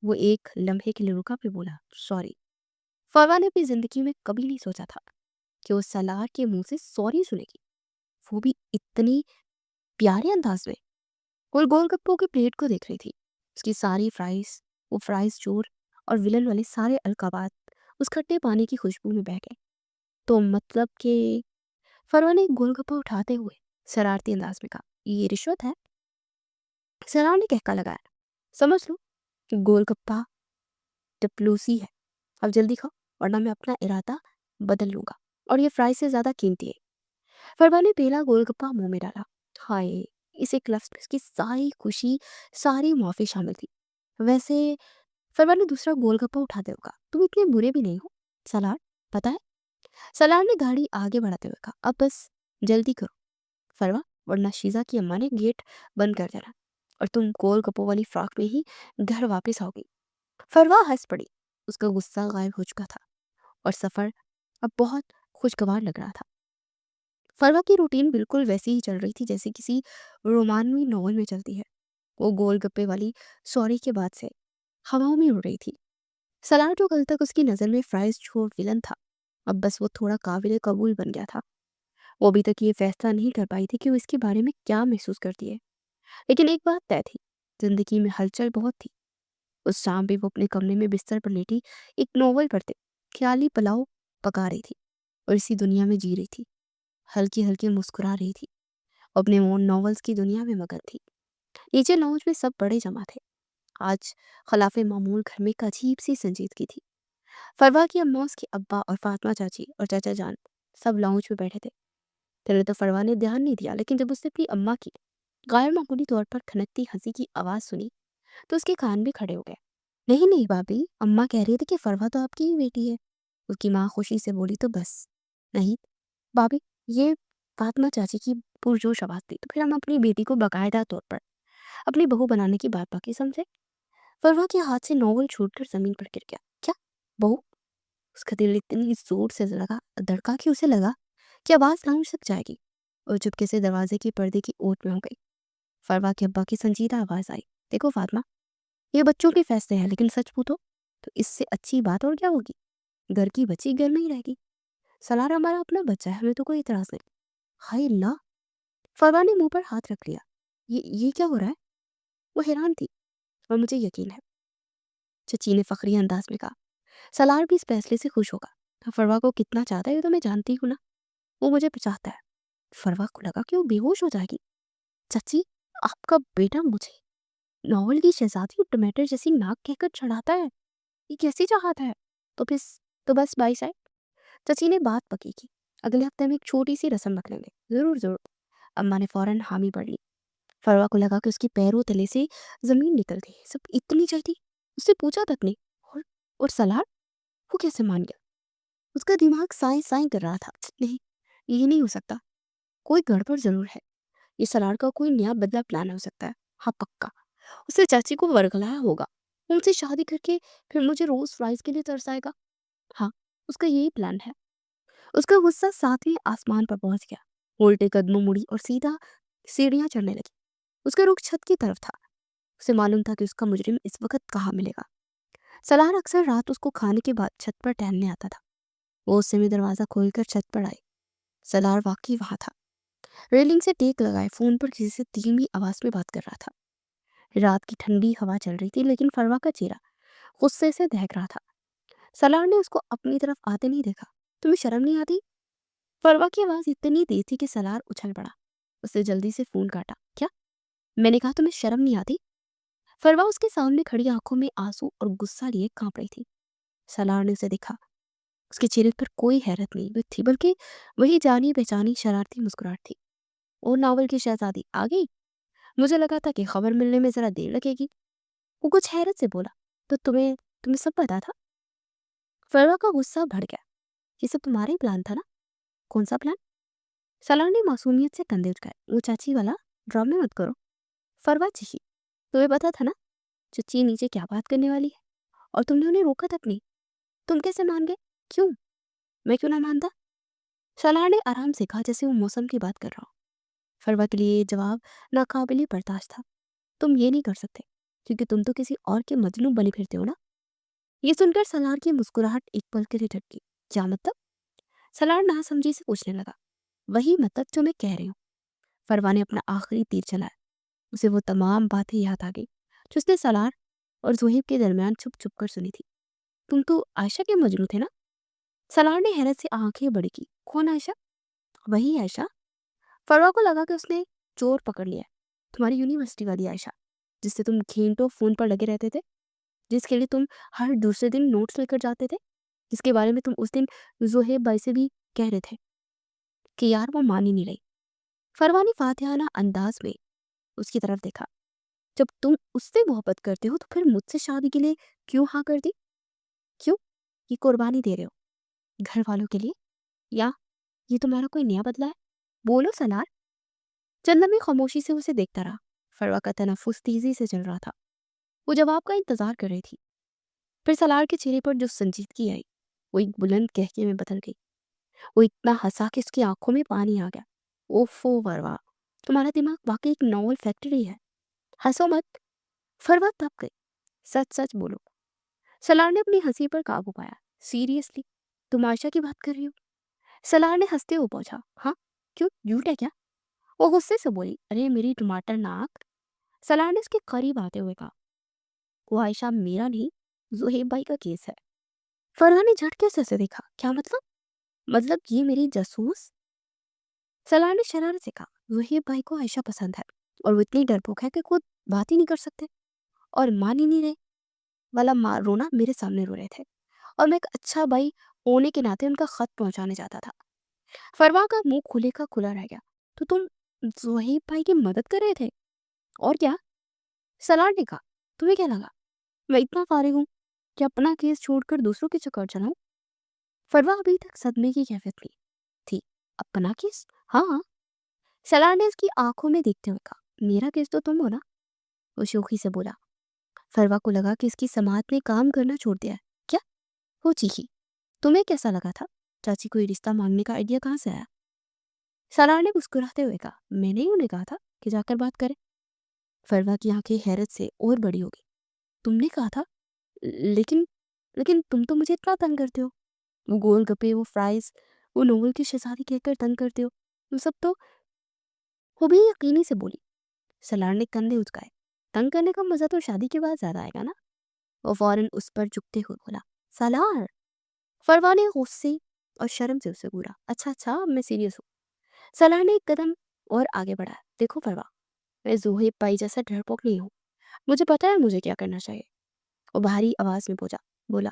وہ ایک لمحے کے لیے رکا، پھر بولا، سوری۔ فروا نے اپنی زندگی میں کبھی نہیں سوچا تھا کہ وہ سالار کے منہ سے سوری سنے گی، وہ بھی اتنی پیارے انداز میں۔ اور گول گپوں کی پلیٹ کو دیکھ رہی تھی، اس کی ساری فرائز، وہ فرائز چور اور ولن والے سارے القابات اس کھٹے پانی کی خوشبو میں بہہ گئے۔ تو مطلب کہ فروا نے گول گپا اٹھاتے ہوئے شرارتی انداز میں کہا، یہ رشوت ہے؟ سالار نے کہکا لگایا، سمجھ لو کہ گول گپا ڈپلوسی ہے۔ اب جلدی کھاؤ ورنہ میں اپنا ارادہ بدل لوں گا، اور یہ فرائز سے زیادہ قیمتی ہے۔ فروا نے پہلا گول گپا منہ میں ڈالا۔ ہائے، اس ایک لفظ میں اس کی ساری خوشی، ساری معافی شامل تھی۔ ویسے فروا نے دوسرا گول گپا اٹھاتے ہوئے کہا، تم اتنے برے بھی نہیں ہو سالار، پتہ ہے؟ سالار نے گاڑی آگے بڑھاتے ہوئے کہا، اب بس جلدی کرو فروا، ورنہ شیزا کی اماں نے گیٹ بند کر دینا اور تم گول گپوں والی فراک میں ہی گھر واپس آؤ گی۔ فروا ہنس پڑی، اس کا غصہ غائب ہو چکا تھا اور سفر اب بہت خوشگوار لگ رہا تھا۔ فروا کی روٹین بالکل ویسی ہی چل رہی تھی جیسے کسی رومانوی ناول میں چلتی ہے۔ وہ گول گپے والی سوری کے بعد سے ہواؤں میں اڑ رہی تھی۔ سالار جو کل تک اس کی نظر میں فرائز چھوڑ ولن تھا، اب بس وہ تھوڑا قابل قبول بن گیا تھا۔ وہ ابھی تک یہ فیصلہ نہیں کر پائی تھی کہ وہ اس کے بارے میں کیا محسوس کرتی ہے، لیکن ایک بات طے تھی، زندگی میں ہلچل بہت تھی۔ اس شام بھی وہ اپنے کمرے میں بستر پر لیٹی ایک ناول پڑھتے خیالی پلاؤ پکا رہی تھی اور اسی دنیا میں جی رہی تھی، ہلکی ہلکی مسکرا رہی تھی، اپنے ناولز کی دنیا میں مگن تھی۔ نیچے لاؤنج میں سب بڑے جمع تھے۔ آج خلاف معمول گھر میں ایک عجیب سی سنجیدگی تھی۔ فروا کی اماں، اس کے ابا اور فاطمہ چاچی اور چاچا جان سب لاؤنج میں بیٹھے تھے۔ پہلے تو فروا نے دھیان نہیں دیا، لیکن جب اس نے اپنی اماں کی غیر معمولی طور پر کھنکتی ہنسی کی آواز سنی تو اس کے کان بھی کھڑے ہو گئے۔ نہیں نہیں بابی، اماں کہہ رہی تھی کہ فروا تو آپ کی ہی بیٹی ہے، اس کی ماں خوشی سے بولی۔ تو بس نہیں بابی، یہ فاطمہ چاچی کی پرجوش آواز تھی، تو پھر ہم اپنی بیٹی کو باقاعدہ طور پر اپنی بہو بنانے کی بات باقی سمجھے۔ فروا کے ہاتھ سے ناول چھوٹ کر زمین پر گر گیا۔ کیا بہو؟ اس کا دل اتنی زور سے دھڑکا کہ اسے لگا کہ آواز لاؤنج تک جائے گی، اور چپکے سے دروازے کی پردے کی اوٹ میں ہو گئی۔ فروا کے ابا کی سنجیدہ آواز آئی، دیکھو فاطمہ، یہ بچوں کے فیصلے ہیں، لیکن سچ پوچھو تو اس سے اچھی بات اور کیا ہوگی؟ گھر کی بچی گھر میں ہی رہے گی۔ سالار ہمارا اپنا بچہ ہے، ہمیں تو کوئی اعتراض نہیں۔ ہائے اللہ! فروا نے منہ پر ہاتھ رکھ لیا، یہ کیا ہو رہا ہے؟ وہ حیران تھی، اور مجھے یقین ہے، چچی نے فخری انداز میں کہا، سالار بھی اس فیصلے سے خوش ہوگا۔ فروا کو کتنا چاہتا ہے یہ تو میں جانتی ہوں نا، وہ مجھے چاہتا ہے۔ فروا کو لگا کہ وہ بے ہوش ہو جائے گی۔ چچی، آپ کا بیٹا مجھے ناول کی شہزادی ٹمیٹر جیسی ناک کہہ کر چڑھاتا ہے، یہ کیسی چاہت ہے؟ تو بس بائی سائڈ، چچی نے بات پکی کی، اگلے ہفتے میں ایک چھوٹی سی رسم رکھ لیں گے۔ ضرور ضرور، اماں نے فوراً حامی بڑھ لی۔ فروا کو لگا کہ اس کی پیروں تلے سے زمین نکلتی ہے، سب اتنی جلدی، اس سے پوچھا تک نہیں۔ اور سالار، وہ کیسے مان گیا؟ اس کا دماغ سائیں سائیں کر رہا تھا۔ نہیں، یہ نہیں ہو سکتا، کوئی گڑبڑ ضرور ہے، یہ سلار کا کوئی نیا بدلا پلان ہو سکتا ہے۔ ہاں پکا، اسے چاچی کو ورگلایا ہوگا، ان سے شادی کر کے پھر مجھے روز فرائز کے لیے ترسائے گا۔ ہاں، اس کا یہی پلان ہے۔ اس کا غصہ ساتویں آسمان پر پہنچ گیا، الٹے قدموں مڑی اور سیدھا سیڑھیاں چڑھنے لگی۔ اس کا رخ چھت کی طرف تھا۔ اسے معلوم تھا کہ اس کا مجرم اس وقت کہاں ملے گا۔ سلار اکثر رات اس کو کھانے کے بعد چھت پر ٹہلنے آتا تھا۔ وہ اس میں دروازہ کھول کر چھت پر آئی۔ سلار واقعی وہاں تھا، ریلنگ سے ٹیک لگائے فون پر کسی سے دھیمی آواز میں بات کر رہا تھا۔ رات کی ٹھنڈی ہوا چل رہی تھی، لیکن فروا کا چہرہ غصے سے دہک رہا تھا۔ سلار نے اس کو اپنی طرف آتے نہیں دیکھا۔ تمہیں شرم نہیں آتی؟ فروا کی آواز اتنی تیز تھی کہ سلار اچھل پڑا۔ اس نے جلدی سے فون کاٹا۔ کیا؟ میں نے کہا تمہیں شرم نہیں آتی؟ فروا اس کے سامنے کھڑی آنکھوں میں آنسو اور غصہ لیے کانپ رہی تھی۔ سلار نے اسے دیکھا۔ اس کے چہرے پر کوئی حیرت نہیں تھی، بلکہ وہی جانی پہچانی شرارتی مسکراہٹ تھی۔ اور ناول کی شہزادی آ گئی؟ مجھے لگا تھا کہ خبر ملنے میں ذرا دیر لگے گی۔ وہ کچھ حیرت سے بولا۔ تو تمہیں سب پتا تھا؟ فروا کا غصہ بڑھ گیا۔ یہ سب تمہارا ہی پلان تھا نا؟ کون سا پلان؟ سلار نے معصومیت سے کندھے اٹھائے۔ وہ چاچی والا ڈرامے مت کرو۔ فروا چیخی۔ تمہیں پتا تھا نا چچی نیچے کیا بات کرنے والی ہے، اور تم نے انہیں روکا تک نہیں۔ تم کیسے مان گئے؟ کیوں؟ میں کیوں نہ مانتا؟ سلار نے آرام سے کہا، جیسے وہ موسم کی بات کر رہا ہو۔ فروا کے لیے یہ جواب ناقابل برداشت تھا۔ تم یہ نہیں کر سکتے کیونکہ تم تو کسی اور کے مجنون بنے پھرتے ہو نا۔ یہ سن کر سلار کی مسکراہٹ ایک پل کے لیے ڈھک گئی۔ کیا مطلب؟ سلار ناسمجھی سے پوچھنے لگا۔ وہی مطلب جو میں کہہ رہی ہوں۔ فروا نے اپنا آخری تیر چلایا۔ اسے وہ تمام باتیں یاد آ گئی جو اس نے سلار اور زہیب کے درمیان چھپ چھپ کر سنی تھی۔ تم تو عائشہ کے مجنون تھے نا؟ سلار نے حیرت سے آنکھیں بڑی کی۔ کون عائشہ؟ وہی عائشہ۔ فروا کو لگا کہ اس نے چور پکڑ لیا ہے۔ تمہاری یونیورسٹی والی عائشہ، جس سے تم گھنٹوں فون پر لگے رہتے تھے، جس کے لیے تم ہر دوسرے دن نوٹس لے کر جاتے تھے، جس کے بارے میں تم اس دن زہیب بھائی سے بھی کہہ رہے تھے کہ یار وہ مان ہی نہیں رہی۔ فروا نے فاتحانہ انداز میں اس کی طرف دیکھا۔ جب تم اس سے محبت کرتے ہو تو پھر مجھ سے شادی کے لیے کیوں ہاں کر دی؟ کیوں؟ یہ قربانی دے رہے ہو گھر والوں کے لیے، یا یہ تمہارا کوئی نیا بدلہ ہے؟ بولو سلار۔ چند لمحے خاموشی سے اسے دیکھتا رہا۔ فروا کا تنفس تیزی سے چل رہا تھا۔ وہ جواب کا انتظار کر رہی تھی۔ پھر سلار کے چہرے پر جو سنجیدگی آئی وہ ایک بلند کہکے میں بدل گئی۔ وہ اتنا ہنسا کہ اس کی آنکھوں میں پانی آ گیا۔ اوفو فروا، تمہارا دماغ واقعی ایک ناول فیکٹری ہے۔ ہنسو مت۔ فروا تپ گئی۔ سچ سچ بولو۔ سلار نے اپنی ہنسی پر قابو پایا۔ سیریسلی تم عائشہ کی بات کر رہی ہو؟ سلار نے ہنستے ہوئے پوچھا۔ ہاں، کیوں جھوٹ ہے کیا؟ وہ غصے سے بولی۔ ارے میری ٹماٹر ناک۔ سلار نے اس کے قریب آتے ہوئے کہا، وہ عائشہ میرا نہیں، زہیب بھائی کا کیس ہے۔ فروا نے جھٹکے سے اسے دیکھا۔ کیا مطلب یہ میری جاسوس؟ سلار نے شرارت سے کہا، زہیب بھائی کو عائشہ پسند ہے اور وہ اتنی ڈرپوک ہے کہ خود بات ہی نہیں کر سکتے اور مان ہی نہیں رہے۔ والا رونا میرے سامنے رو رہے تھے اور میں ایک اچھا بھائی ہونے کے ناطے ان کا خط پہنچانے جاتا تھا۔ فروا کا منہ کھلے کا کھلا رہ گیا۔ تو تم زہیب بھائی کی مدد کر رہے تھے؟ اور کیا؟ سلار نے کہا، تمہیں کیا لگا میں اتنا فارغ ہوں کہ اپنا کیس چھوڑ کر دوسروں کے چکر چلاؤں؟ فروا ابھی تک صدمے کی کیفیت میں تھی۔ اپنا کیس؟ ہاں۔ سلار نے اس کی آنکھوں میں دیکھتے ہوئے کہا، میرا کیس تو تم ہو نا؟ وہ شوخی سے بولا۔ فروا کو لگا کہ اس کی سماعت نے کام کرنا چھوڑ دیا ہے۔ کیا؟ وہ چیخی۔ تمہیں کیسا لگا تھا؟ چاچی کو یہ رشتہ مانگنے کا آئیڈیا کہاں سے آیا؟ سلار نے مسکراتے ہوئے کہا، میں نے انہیں کہا تھا کہ جا کر بات کریں۔ فروا کی آنکھیں حیرت سے اور بڑی ہو گئی۔ تم نے کہا تھا؟ لیکن تم تو مجھے اتنا تنگ کرتے ہو۔ وہ گول گپے، وہ فرائز، وہ ناول کی شہزادی کہہ کر تنگ کرتے ہو، وہ سب تو۔ وہ بھی یقینی سے بولی۔ سلار نے کندھے اچکائے۔ تنگ کرنے کا مزہ تو شادی کے بعد زیادہ آئے گا نا؟ وہ فوراً اس پر جھکتے ہوئے بولا، سلار۔ فروا نے غصے اور شرم سے اسے گورا۔ اچھا اب میں سیریس ہوں۔ سلار نے ایک قدم اور آگے بڑھا۔ دیکھو فروا، میں زہیب بھائی جیسا ڈرپوک نہیں ہوں، مجھے پتا ہے مجھے کیا کرنا چاہیے۔ وہ بھاری آواز میں بولا،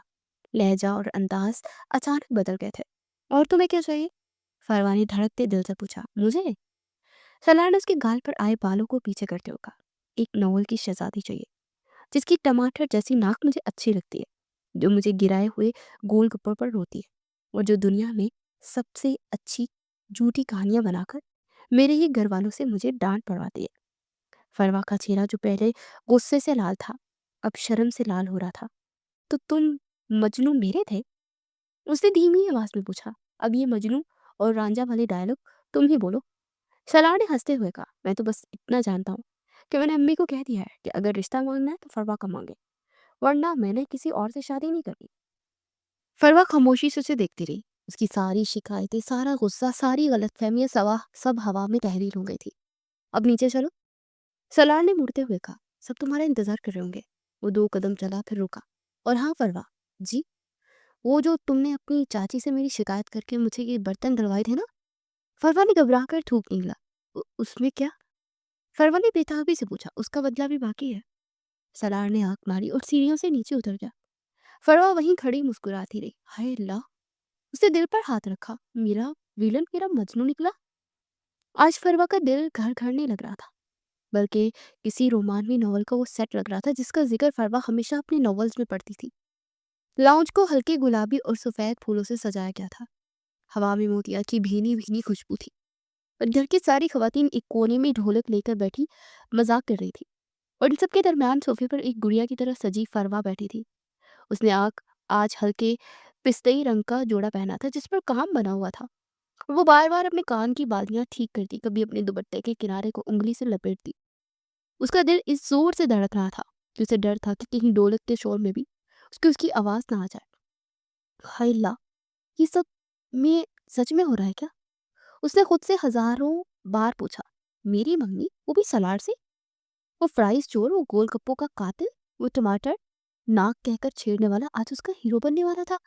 لہجہ اور انداز اچانک بدل گئے تھے۔ اور تمہیں کیا چاہیے؟ فروا نے دھڑکتے دل سے پوچھا۔ مجھے؟ سلار نے اس کے گال پر آئے بالوں کو پیچھے کرتے ہوئے کہا، ایک ناول کی شہزادی چاہیے جس کی ٹماٹر جیسی ناک مجھے اچھی لگتی ہے، جو مجھے گرائے ہوئے گول گپوں پر روتی ہے، اور جو دنیا میں سب سے اچھی جھوٹی کہانیاں بنا کر मेरे ही घर वालों से मुझे डांट पड़वाती है। फरवा का चेहरा जो पहले गुस्से से लाल था, अब शर्म से लाल हो रहा था। तो तुम मजनू मेरे थे? उसने धीमी आवाज में पूछा। अब ये मजनू और रांझा वाले डायलॉग तुम ही बोलो। सलार ने हंसते हुए कहा, मैं तो बस इतना जानता हूँ कि मैंने अम्मी को कह दिया है कि अगर रिश्ता मांगना है तो फरवा का मांगे, वरना मैंने किसी और से शादी नहीं करनी। फरवा खामोशी से उसे देखती रही। उसकी सारी शिकायतें, सारा गुस्सा, सारी गलतफहमियां सवा सब हवा में तहरीर हो गई थी। अब नीचे चलो, सलार ने मुड़ते हुए कहा। सब तुम्हारा इंतजार कर रहे होंगे। वो 2 कदम चला, फिर रुका। और हाँ फरवा जी, वो जो तुमने अपनी चाची से मेरी शिकायत करके मुझे ये बर्तन धरवाए थे ना। फरवा ने घबरा कर थूक निकला। उसमें क्या?" फरवा ने बेताबी से पूछा। "उसका बदला भी बाकी है।" सलार ने आंख मारी और सीढ़ियों से नीचे उतर गया। फरवा वहीं खड़ी मुस्कुराती रही। हाय अल्लाह! उसने दिल पर हाथ रखा। मेरा विलन मेरा मजनू निकला। आज फरवा का दिल घर घर नहीं लग रहा था, बल्कि किसी रोमांवी नॉवल का वो सेट लग रहा था जिसका जिक्र फरवा हमेशा अपनी नॉवेल्स में पढ़ती थी। लाउंज को हल्के गुलाबी और सफेद फूलों से सजाया गया था। हवा में मोतिया की भीनी भीनी खुशबू थी। और घर की सारी खवातीन एक कोने में ढोलक लेकर बैठी मजाक कर रही थी। और इन सबके दरमियान सोफे पर एक गुड़िया की तरह सजी फरवा बैठी थी। उसने आज हल्के पिस्तई रंग का जोड़ा पहना था जिस पर काम बना हुआ था। वो बार बार अपने कान की बालियां ठीक करती, कभी अपने दुपट्टे के किनारे को उंगली से लपेटती। उसका दिल इस जोर से धड़क रहा था कि उसे डर था कि कहीं ढोलक के शोर में भी उसकी आवाज ना आ जाए। हाय अल्लाह! ये सब में सच में हो रहा है क्या? उसने खुद से हजारों बार पूछा। मेरी मम्मी, वो भी सलाड से? वो फ्राइज चोर, वो गोलगप्पों का कातिल, वो टमाटर नाक कहकर छेड़ने वाला आज उसका हीरो बनने वाला था।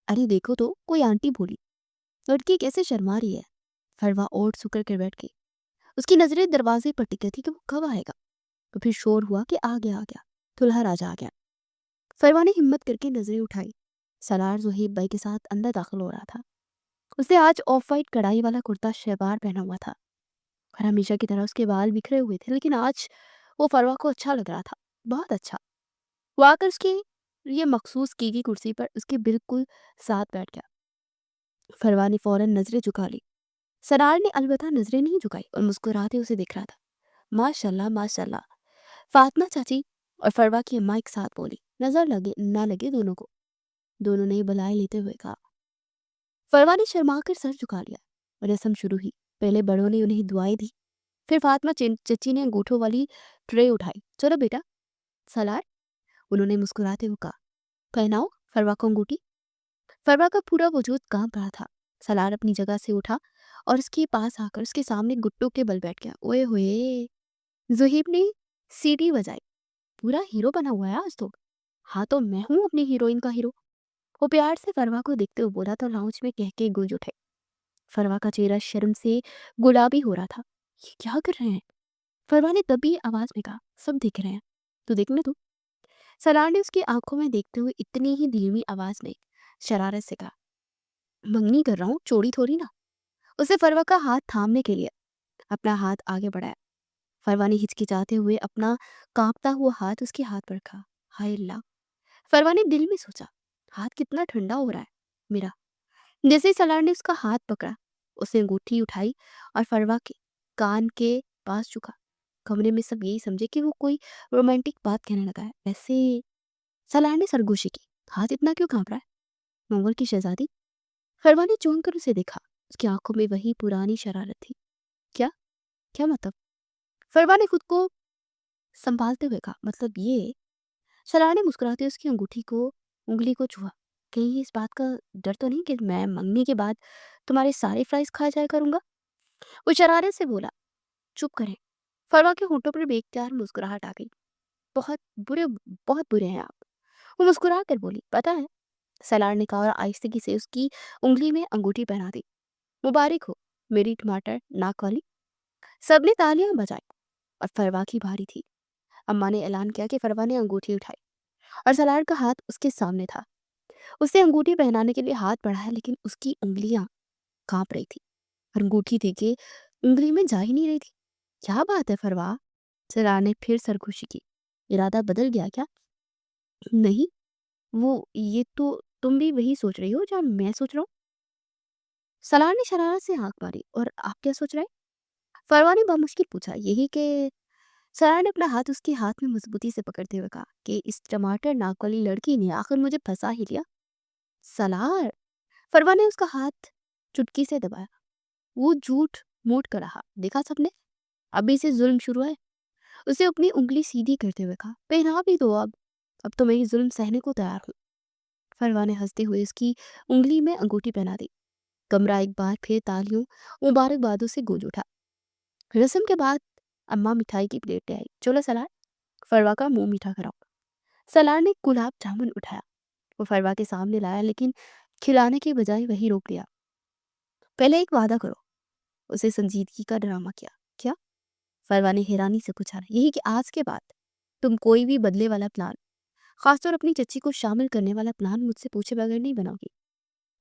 अरे देखो तो, कोई आंटी बोली। लड़की कैसे शर्मा रही है। फरवा ओट सुकर कर बैठ गई। उसकी नजरें दरवाजे पर टिकी थी कि वो कब आएगा। तो फिर शोर हुआ कि आ गया, दुल्हा राजा आ गया। फरवा ने हिम्मत करके नजरें उठाई। सलार जोहेब भाई के साथ अंदर दाखिल हो रहा था। उसने आज ऑफ वाइट कढ़ाई वाला कुर्ता शलवार पहना हुआ था और हमेशा की तरह उसके बाल बिखरे हुए थे, लेकिन आज वो फरवा को अच्छा लग रहा था, बहुत अच्छा। वो आकर उसकी ये मखसूस की गई कुर्सी पर उसके बिल्कुल साथ बैठ गया। फरवा ने फौरन नजरें झुका ली। सरार ने अलबत्ता नजरें नहीं झुकाई और मुस्कुराते उसे देख रहा था। माशाल्लाह माशाल्लाह। फातिमा चाची और फरवा की अम्मा एक साथ बोली। नजर लगे ना लगे दोनों को। दोनों ने बलाई लेते हुए कहा। फरवा ने शर्मा कर सर झुका लिया और रस्म शुरू हुई। पहले बड़ों ने उन्हें दुआएं दी, फिर फातिमा चची ने अंगूठों वाली ट्रे उठाई। चलो बेटा सलार, उन्होंने मुस्कुराते हुए कहा। पहनाओ फरवा को अंगूठी। फरवा का पूरा वजूद कांप रहा था। सलार अपनी जगह से उठा और उसके पास आकर उसके सामने गुट्टों के बल बैठ गया। ओए होए! ज़ुहैब ने सीटी बजाई। पूरा हीरो बना हुआ है आज तो। हाँ तो मैं हूँ अपनी हीरोइन का हीरो। वो प्यार से फरवा को देखते हुए बोला तो लाउंज में कह के गूंज उठे। फरवा का चेहरा शर्म से गुलाबी हो रहा था। ये क्या कर रहे हैं? फरवा ने तभी आवाज में कहा। सब देख रहे हैं, तू देखने दो। सलार ने उसकी आंखों में देखते हुए इतनी ही धीमी आवाज में शरारत से कहा। मंगनी कर रहा हूँ, चोरी थोड़ी ना। उसे फरवा का हाथ थामने के लिए अपना हाथ आगे बढ़ाया। फरवा ने हिचकिचाते हुए अपना कांपता हुआ हाथ उसके हाथ पर रखा। हाय अल्लाह! फरवा ने दिल में सोचा, हाथ कितना ठंडा हो रहा है मेरा। जैसे ही सलार ने उसका हाथ पकड़ा, उसने अंगूठी उठाई और फरवा के कान के पास झुका। कमरे में सब यही समझे कि वो कोई रोमांटिक बात कहने लगा है। वैसे सलार ने सरगोशी की। हाथ इतना क्यों कांप रहा है? मंगोल की शहजादी। फरवा ने चौंक कर उसे देखा। उसकी आंखों में वही पुरानी शरारत थी। क्या? क्या मतलब? फरवा ने खुद को संभालते हुए कहा। मतलब ये। सलार ने मुस्कुराते उसकी अंगूठी को उंगली को छुआ। कहीं इस बात का डर तो नहीं कि मैं मंगनी के बाद तुम्हारे सारे फ्राइज खा जाया करूंगा? वो शरारत से बोला। चुप करें। फरवा के होठों पर बेख्तियार मुस्कुराहट आ गई। बहुत बुरे, बहुत बुरे हैं आप। वो मुस्कुरा कर बोली। पता है। सलार ने कहा और आहिस्ते से उसकी उंगली में अंगूठी पहना दी। मुबारक हो मेरी टमाटर नाक वाली। सबने तालियां बजाई और फरवा की बारी थी। अम्मा ने ऐलान किया कि फरवा ने अंगूठी उठाई और सलार का हाथ उसके सामने था। उसे अंगूठी पहनाने के लिए हाथ बढ़ाया, लेकिन उसकी उंगलियां कांप रही थी और अंगूठी थी कि उंगली में जा ही नहीं रही थी। क्या बात है फरवा? सलार ने फिर सरगोशी की। इरादा बदल गया क्या? नहीं, वो ये तो तुम भी वही सोच रही हो जो मैं सोच रहा हूँ। सलार ने शरारत से आंख मारी। और आप क्या सोच रहे हैं? फरवा ने बमुश्किल पूछा। यही कि सरार ने अपना हाथ उसके हाथ में मजबूती से पकड़ते हुए कहा कि इस टमाटर नाक वाली लड़की ने आखिर मुझे फंसा ही लिया। सलार, फरवा ने उसका हाथ चुटकी से दबाया। वो झूठ मूठ कर रहा, देखा सबने, अभी से जुल्म शुरू है। उसे अपनी उंगली सीधी करते हुए कहा, पहना भी दो अब तो मैं ये जुल्म सहने को तैयार हूँ। फरवा ने हंसते हुए उसकी उंगली में अंगूठी पहना दी। कमरा एक बार फिर तालियों मुबारकबादों से गूंज उठा। रस्म के बाद अम्मा मिठाई की प्लेट ले आई। चलो सलार, फरवा का मुंह मीठा कराओ। सलार ने गुलाब जामुन उठाया। वो फरवा के सामने लाया, लेकिन खिलाने के बजाय वही रोक लिया। पहले एक वादा करो। उसे संजीदगी का ड्रामा किया। क्या? फरवा ने हैरानी से पूछा। यही कि आज के बाद तुम कोई भी बदले वाला प्लान, खासतौर अपनी चच्ची को शामिल करने वाला प्लान मुझसे पूछे बगैर नहीं बनाओगी।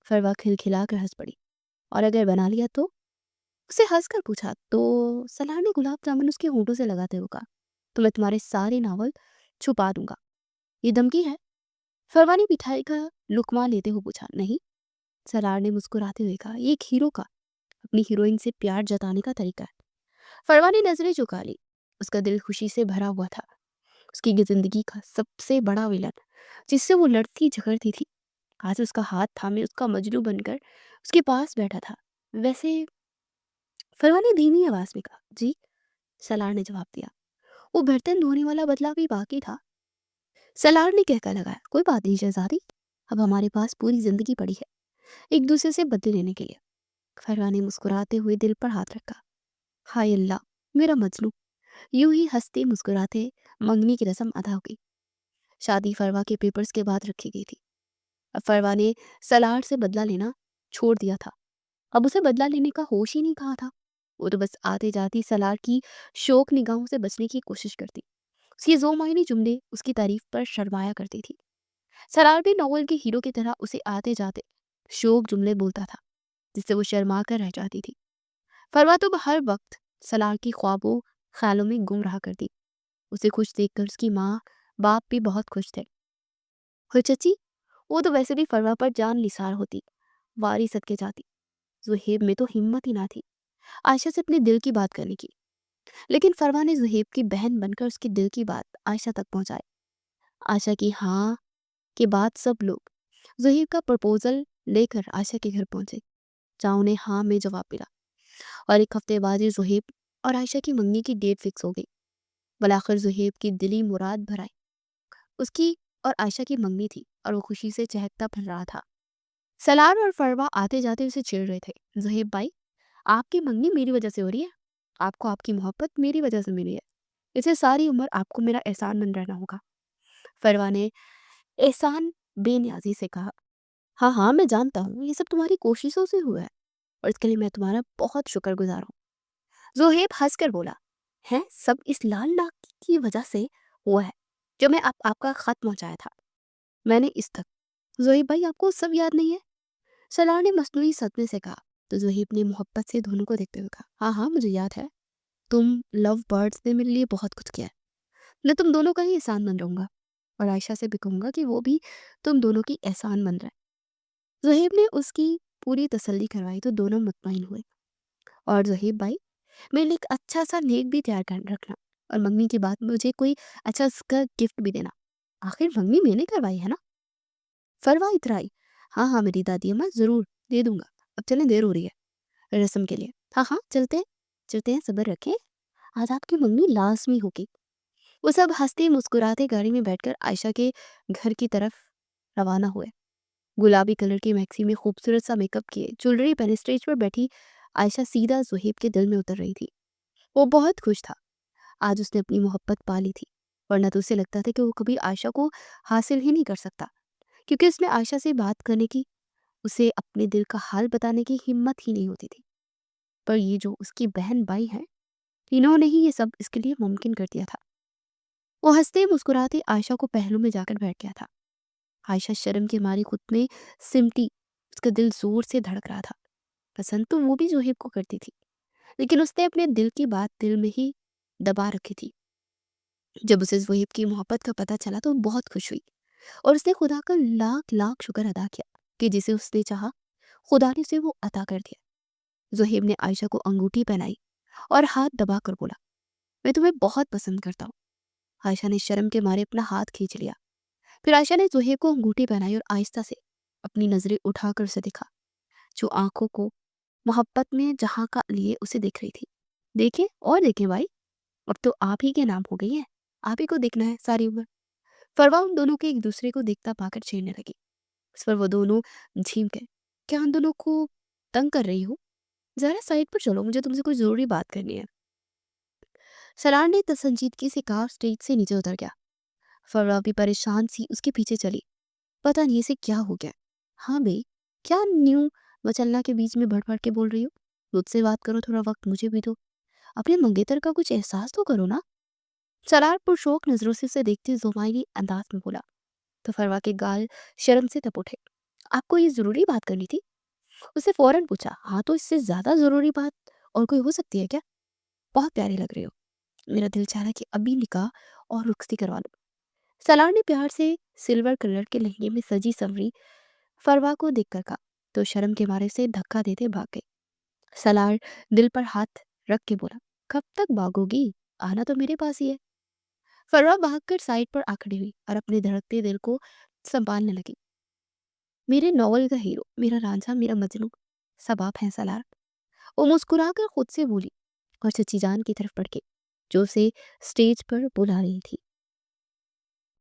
फरवा खिलखिलाकर हंस पड़ी। और अगर बना लिया तो? उसे हंसकर पूछा। तो सलार ने गुलाब जामुन उसके होंठों से लगाते हुए कहा, तो मैं तुम्हारे सारे नावल छुपा दूंगा। ये धमकी है? फरवा ने मिठाई का लुकमा लेते हुए पूछा। नहीं, सलार ने मुस्कुराते हुए कहा, ये एक हीरो का अपनी हीरोइन से प्यार जताने का तरीका है। फरवा ने नजरें झुका ली। उसका दिल खुशी से भरा हुआ था। उसकी जिंदगी का सबसे बड़ा विलन, जिससे वो लड़ती झगड़ती थी, आज उसका हाथ थामे उसका मजनू बनकर उसके पास बैठा था। वैसे, फरवा ने धीमी आवाज में कहा। जी, सलार ने जवाब दिया। वो बर्तन धोने वाला बदला भी बाकी था। सलार ने कहकर लगाया, कोई बात नहीं शहजादी, अब हमारे पास पूरी जिंदगी पड़ी है एक दूसरे से बदले लेने के लिए। फरवा ने मुस्कुराते हुए दिल पर हाथ रखा। हाय अल्लाह, मेरा मजनू। यूं ही हंसते मुस्कुराते मंगनी की रस्म अदा हो गई। शादी फरवा के पेपर्स के बाद रखी गई थी। अब फरवा ने सलार से बदला लेना छोड़ दिया था। अब उसे बदला लेने का होश ही नहीं कहा था। वो तो बस आते जाती सलार की शोक निगाहों से बचने की कोशिश करती। उसके जो मायने जुमले उसकी तारीफ पर शर्माया करती थी। सलार भी नॉवल के हीरो की तरह उसे आते जाते शोक जुमले बोलता था, जिससे वो शर्मा कर रह जाती थी। फरवा तो हर वक्त सलार की ख्वाबों ख्यालों में गुम रहा करती। उसे खुश देखकर उसकी माँ बाप भी बहुत खुश थे। और चची, वो तो वैसे भी फरवा पर जान निसार होती, वारी सदके जाती। जुहेब में तो हिम्मत ही ना थी आयशा से अपने दिल की बात करने की। लेकिन फरवा ने जुहेब की बहन बनकर उसके दिल की बात आयशा तक पहुंचाई। आयशा की हाँ के बाद सब लोग जुहेब का प्रपोजल लेकर आयशा के घर पहुंचे, जहाँ उन्हें हाँ में जवाब मिला। और एक हफ्ते बाद ही जुहेब और आयशा की मंगनी की डेट फिक्स हो गई। बलाखिर जुहेब की दिली मुराद भराई। उसकी और आयशा की मंगनी थी और वो खुशी से चहकता फिर रहा था। सलार और फरवा आते जाते उसे चिढ़ रहे थे। जुहेब भाई, आपकी मंगनी मेरी वजह से हो रही है, आपको आपकी मोहब्बत मेरी वजह से मिली है, इसे सारी उम्र आपको मेरा एहसान मन रहना होगा। फरवा ने एहसान बेनियाजी से कहा। हाँ हाँ, मैं जानता हूँ ये सब तुम्हारी कोशिशों से हुआ है और इसके लिए मैं तुम्हारा बहुत शुक्रगुजार हूँ। जोहेब हंसकर बोला, है सब इस लाल नाक की वजह से हुआ है जो मैं आपका खत पहुंचाया था मैंने इस तक। जोहेब भाई, आपको सब याद नहीं है? सलार ने मसनूई सदमे से कहा। तो जोहेब ने मोहब्बत से दोनों को देखते हुए कहा, हाँ हाँ मुझे याद है, तुम लव बर्ड्स ने मेरे लिए बहुत कुछ किया है। मैं तुम दोनों का ही एहसान मन रहूंगा और आयशा से भी कहूंगा कि वो भी तुम दोनों की एहसान मन रहा है। जोहेब ने उसकी पूरी तसल्ली करवाई तो दोनों मुतमईन हुए। और जोहेब भाई, मेरे लिए एक अच्छा सा नेक भी तैयार कर रखना और मंगनी के बाद मुझे कोई अच्छा सा गिफ्ट भी देना। आखिर मंगनी मैंने करवाई है ना। फरवा इतराई। हाँ हाँ मेरी दादी अम्मा, जरूर दे दूंगा। अब चलें, देर हो रही है रस्म के लिए। हाँ हाँ चलते हैं, सब्र रखें, आज आपकी मंगनी लाजमी होगी। वो सब हंसते मुस्कुराते गाड़ी में बैठकर आयशा के घर की तरफ रवाना हुए। गुलाबी कलर की मैक्सी में खूबसूरत सा मेकअप किए ज्वेलरी पहने स्टेज पर बैठी आयशा सीधा जुहेब के दिल में उतर रही थी। वो बहुत खुश था, आज उसने अपनी मोहब्बत पा ली थी। वरना तो उसे लगता था कि वो कभी आयशा को हासिल ही नहीं कर सकता, क्योंकि उसने आयशा से बात करने की, उसे अपने दिल का हाल बताने की हिम्मत ही नहीं होती थी। पर ये जो उसकी बहन भाई हैं, इन्होंने ही ये सब इसके लिए मुमकिन कर दिया था। वो हंसते मुस्कुराते आयशा को पहलू में जाकर बैठ गया था। आयशा शर्म के मारे खुद में सिमटी, उसका दिल जोर से धड़क रहा था। पसंद तो वो भी जोहेब को करती थी, लेकिन उसने अपने दिल की बात दिल में ही दबा रखी थी। जब उसे जोहेब की मोहब्बत का पता चला तो वो बहुत खुश हुई और उसने खुदा का लाख लाख शुक्र अदा किया कि जिसे उसने चाहा खुदा ने उसे वो अता कर दिया। जोहेब ने आयशा को अंगूठी पहनाई اور ہاتھ دبا کر بولا، میں تمہیں بہت پسند کرتا ہوں۔ عائشہ نے شرم کے مارے اپنا ہاتھ کھینچ لیا۔ پھر عائشہ نے زہیب کو انگوٹھی پہنائی اور آہستہ سے اپنی نظریں اٹھا کر اسے دکھا، جو آنکھوں کو محبت میں جہاں کا لیے اسے دیکھ رہی تھی۔ دیکھیں اور دیکھیں بھائی، اب تو آپ ہی کے نام ہو گئی ہے، آپ ہی کو دیکھنا ہے ساری عمر۔ فروا ان دونوں کے ایک دوسرے کو دیکھتا پا کر چھیڑنے لگی۔ اس پر وہ دونوں جھیم گئے۔ کیا ان دونوں کو تنگ کر رہی ہو؟ ذرا سائڈ پر چلو، مجھے تم سے کوئی ضروری بات کرنی ہے۔ سرار نے سنجیدگی سے کہا، اسٹیج سے نیچے اتر گیا۔ فروا بھی پریشان سی اس کے پیچھے چلی۔ پتہ نہیں اسے کیا ہو گیا۔ ہاں بھئی، کیا نیو وچلنا کے بیچ میں بڑھ بڑھ کے بول رہی ہو؟ مجھ سے بات کرو، تھوڑا وقت مجھے بھی دو، اپنے منگیتر کا کچھ احساس تو کرو نا۔ سرار پرشوق نظروں سے اسے دیکھتے زمائی انداز میں بولا تو فروا کے گال شرم سے تپ اٹھے۔ آپ کو یہ ضروری بات کرنی تھی؟ اسے فوراً پوچھا۔ ہاں تو اس سے زیادہ ضروری بات اور کوئی ہو سکتی ہے کیا؟ بہت پیاری لگ رہی ہو، میرا دل چاہ رہا کہ ابھی نکاح اور رخصتی کروا لو۔ سالار نے پیار سے سلور کلر کے لہنگے میں سجی سنوری فروا کو دیکھ کر کہا تو شرم کے مارے سے دھکا دیتے بھاگ گئی۔ سالار دل پر ہاتھ رکھ کے بولا، کب تک بھاگو گی؟ آنا تو میرے پاس ہی ہے۔ فروا بھاگ کر سائڈ پر آ کھڑی ہوئی اور اپنے دھڑکتے دل کو سنبھالنے لگی۔ میرے ناول کا ہیرو، میرا رانجھا، میرا مجنوں، سب آپ ہیں سالار۔ وہ مسکرا کر خود سے بولی اور چچی جان کی طرف بڑھ کے جو اسے اسٹیج پر بلا رہی تھی۔